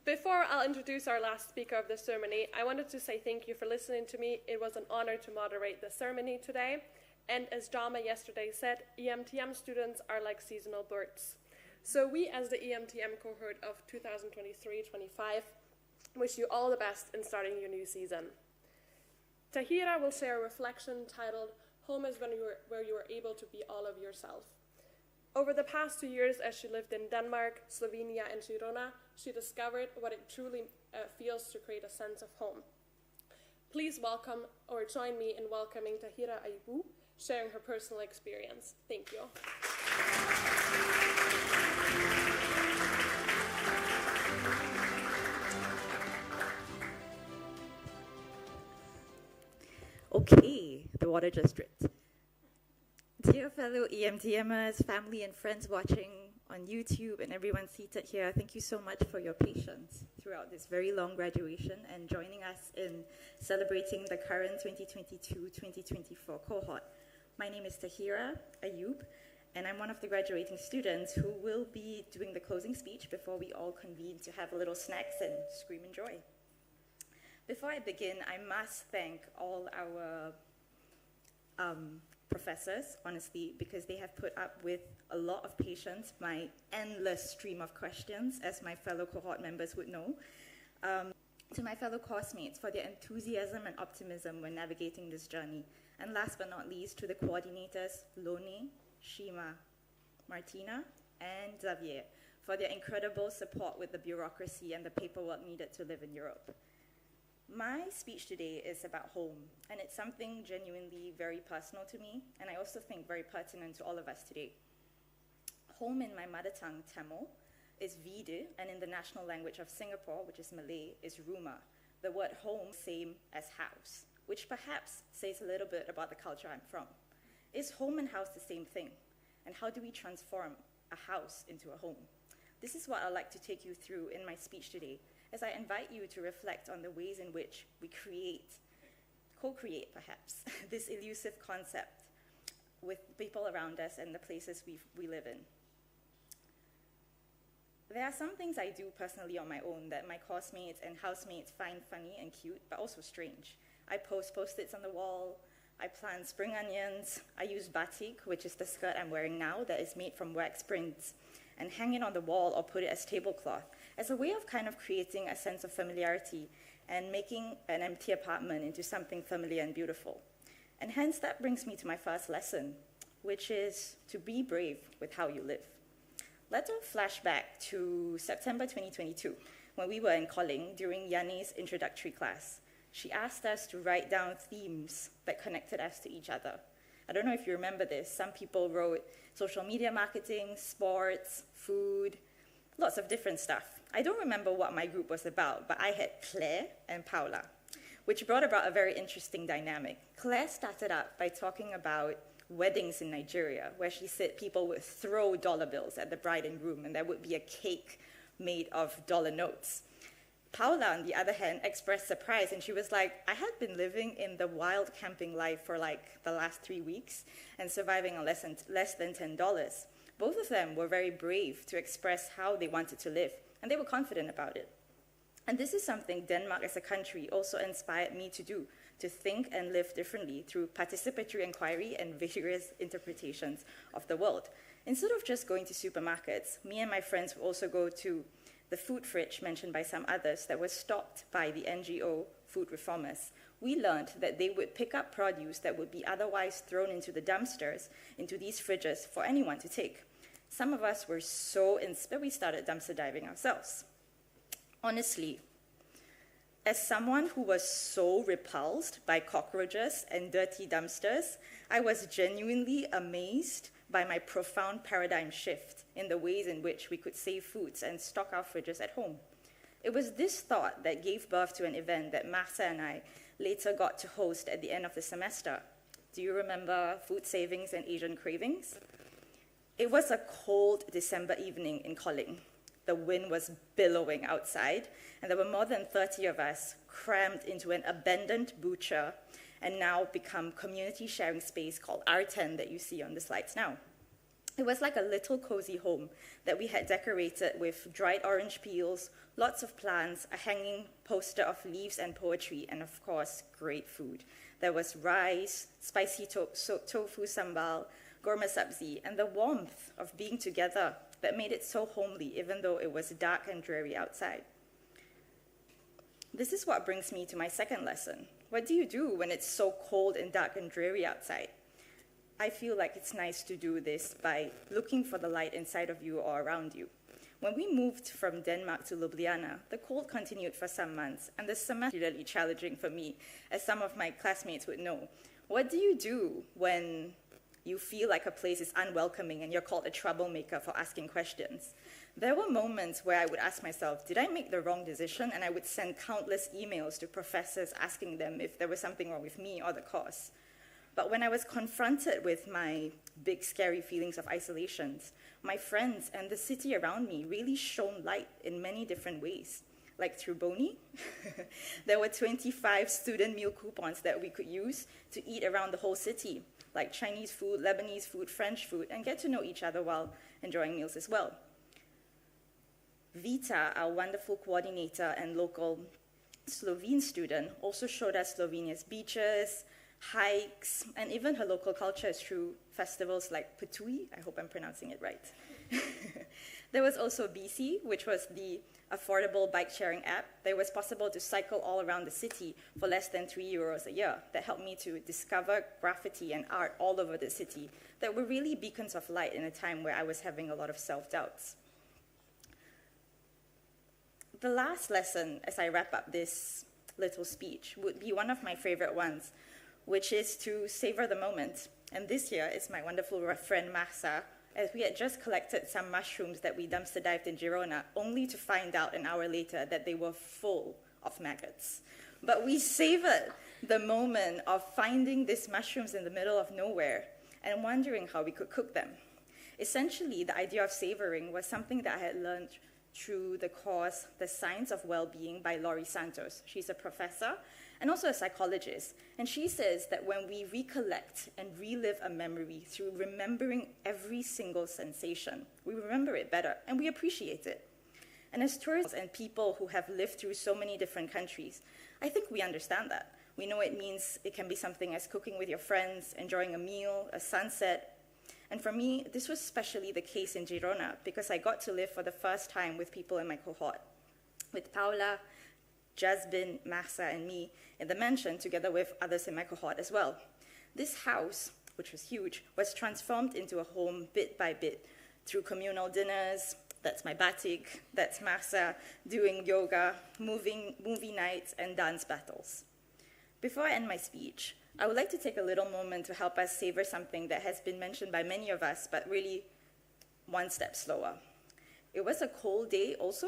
Before I'll introduce our last speaker of the ceremony, I wanted to say thank you for listening to me. It was an honor to moderate the ceremony today. And as Jama yesterday said, EMTM students are like seasonal birds. So we, as the EMTM cohort of 2023-25, wish you all the best in starting your new season. Tahira will share a reflection titled, Home is where you are able to be all of yourself. Over the past 2 years, as she lived in Denmark, Slovenia, and Girona, she discovered what it truly feels to create a sense of home. Please welcome, or join me in welcoming Tahira Ayubu, sharing her personal experience. Thank you. Okay, the water just dripped. Dear fellow EMTMers, family and friends watching on YouTube, and everyone seated here, thank you so much for your patience throughout this very long graduation and joining us in celebrating the current 2022-2024 cohort. My name is Tahira Ayub, and I'm one of the graduating students who will be doing the closing speech before we all convene to have a little snacks and scream in joy. Before I begin, I must thank all our professors, honestly, because they have put up with a lot of patience, my endless stream of questions, as my fellow cohort members would know. To my fellow coursemates for their enthusiasm and optimism when navigating this journey. And last but not least, to the coordinators, Loni, Shima, Martina, and Xavier, for their incredible support with the bureaucracy and the paperwork needed to live in Europe. My speech today is about home, and it's something genuinely very personal to me, and I also think very pertinent to all of us today. Home in my mother tongue, Tamil, is Vidu, and in the national language of Singapore, which is Malay, is Rumah. The word home, same as house, which perhaps says a little bit about the culture I'm from. Is home and house the same thing? And how do we transform a house into a home? This is what I'd like to take you through in my speech today, as I invite you to reflect on the ways in which we co-create perhaps, this elusive concept with people around us and the places we live in. There are some things I do personally on my own that my coursemates and housemates find funny and cute, but also strange. I post post-its on the wall, I plant spring onions, I use batik, which is the skirt I'm wearing now that is made from wax prints, and hang it on the wall or put it as tablecloth, as a way of kind of creating a sense of familiarity and making an empty apartment into something familiar and beautiful. And hence that brings me to my first lesson, which is to be brave with how you live. Let's flash back to September 2022, when we were in Koling during Yanni's introductory class. She asked us to write down themes that connected us to each other. I don't know if you remember this. Some people wrote social media marketing, sports, food, lots of different stuff. I don't remember what my group was about, but I had Claire and Paula, which brought about a very interesting dynamic. Claire started out by talking about weddings in Nigeria, where she said people would throw dollar bills at the bride and groom, and there would be a cake made of dollar notes. Paula, on the other hand, expressed surprise, and she was like, I had been living in the wild camping life for like the last 3 weeks and surviving on less than $10. Both of them were very brave to express how they wanted to live, and they were confident about it. And this is something Denmark as a country also inspired me to do, to think and live differently through participatory inquiry and vigorous interpretations of the world. Instead of just going to supermarkets, me and my friends would also go to the food fridge mentioned by some others that was stocked by the NGO food reformers. We learned that they would pick up produce that would be otherwise thrown into the dumpsters, into these fridges for anyone to take. Some of us were so inspired, we started dumpster diving ourselves. Honestly, as someone who was so repulsed by cockroaches and dirty dumpsters, I was genuinely amazed by my profound paradigm shift in the ways in which we could save foods and stock our fridges at home. It was this thought that gave birth to an event that Martha and I later got to host at the end of the semester. Do you remember Food Savings and Asian Cravings? It was a cold December evening in Koling. The wind was billowing outside, and there were more than 30 of us crammed into an abandoned butcher and now become community sharing space called R10 that you see on the slides now. It was like a little cozy home that we had decorated with dried orange peels, lots of plants, a hanging poster of leaves and poetry, and of course, great food. There was rice, spicy tofu sambal, gourmet sabzi, and the warmth of being together that made it so homely, even though it was dark and dreary outside. This is what brings me to my second lesson. What do you do when it's so cold and dark and dreary outside? I feel like it's nice to do this by looking for the light inside of you or around you. When we moved from Denmark to Ljubljana, the cold continued for some months, and the semester was really challenging for me, as some of my classmates would know. What do you do when you feel like a place is unwelcoming and you're called a troublemaker for asking questions? There were moments where I would ask myself, did I make the wrong decision? And I would send countless emails to professors asking them if there was something wrong with me or the course. But when I was confronted with my big, scary feelings of isolation, my friends and the city around me really shone light in many different ways. Like through Boni, there were 25 student meal coupons that we could use to eat around the whole city, like Chinese food, Lebanese food, French food, and get to know each other while enjoying meals as well. Vita, our wonderful coordinator and local Slovene student, also showed us Slovenia's beaches, hikes, and even her local culture through festivals like Petui. I hope I'm pronouncing it right. There was also BC, which was the affordable bike-sharing app. It was possible to cycle all around the city for less than €3 a year. That helped me to discover graffiti and art all over the city that were really beacons of light in a time where I was having a lot of self-doubts. The last lesson, as I wrap up this little speech, would be one of my favorite ones, which is to savor the moment. And this year, it's my wonderful friend Marsa, as we had just collected some mushrooms that we dumpster dived in Girona, only to find out an hour later that they were full of maggots. But we savored the moment of finding these mushrooms in the middle of nowhere and wondering how we could cook them. Essentially, the idea of savoring was something that I had learned through the course, The Science of Well-Being by Laurie Santos. She's a professor and also a psychologist. And she says that when we recollect and relive a memory through remembering every single sensation, we remember it better and we appreciate it. And as tourists and people who have lived through so many different countries, I think we understand that. We know it means it can be something as cooking with your friends, enjoying a meal, a sunset. And for me, this was especially the case in Girona because I got to live for the first time with people in my cohort, with Paula, Jasbin, Marsa, and me in the mansion, together with others in my cohort as well. This house, which was huge, was transformed into a home bit by bit through communal dinners. That's my batik, that's Marsa, doing yoga, movie nights, and dance battles. Before I end my speech, I would like to take a little moment to help us savor something that has been mentioned by many of us, but really one step slower. It was a cold day also.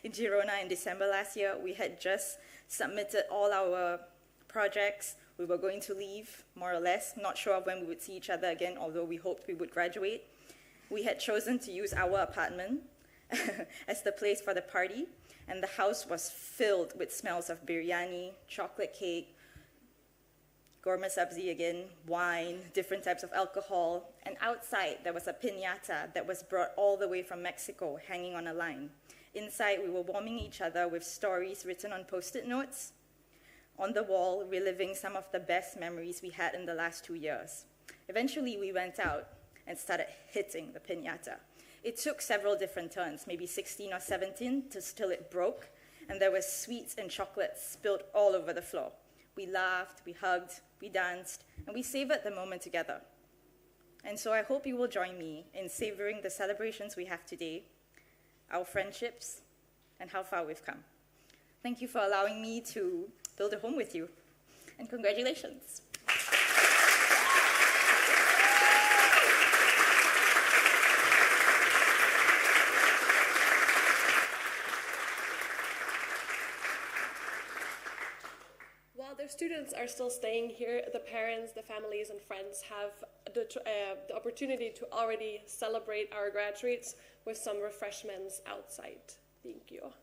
In Girona in December last year, we had just submitted all our projects. We were going to leave, more or less, not sure of when we would see each other again, although we hoped we would graduate. We had chosen to use our apartment as the place for the party, and the house was filled with smells of biryani, chocolate cake, gourmet sabzi again, wine, different types of alcohol, and outside there was a piñata that was brought all the way from Mexico, hanging on a line. Inside, we were warming each other with stories written on post-it notes on the wall, reliving some of the best memories we had in the last 2 years. Eventually, we went out and started hitting the piñata. It took several different turns, maybe 16 or 17, till it broke, and there was sweets and chocolates spilled all over the floor. We laughed, we hugged, we danced, and we savored the moment together. And so I hope you will join me in savoring the celebrations we have today, our friendships, and how far we've come. Thank you for allowing me to build a home with you, and congratulations. While their students are still staying here, the parents, the families, and friends have the opportunity to already celebrate our graduates with some refreshments outside. Thank you.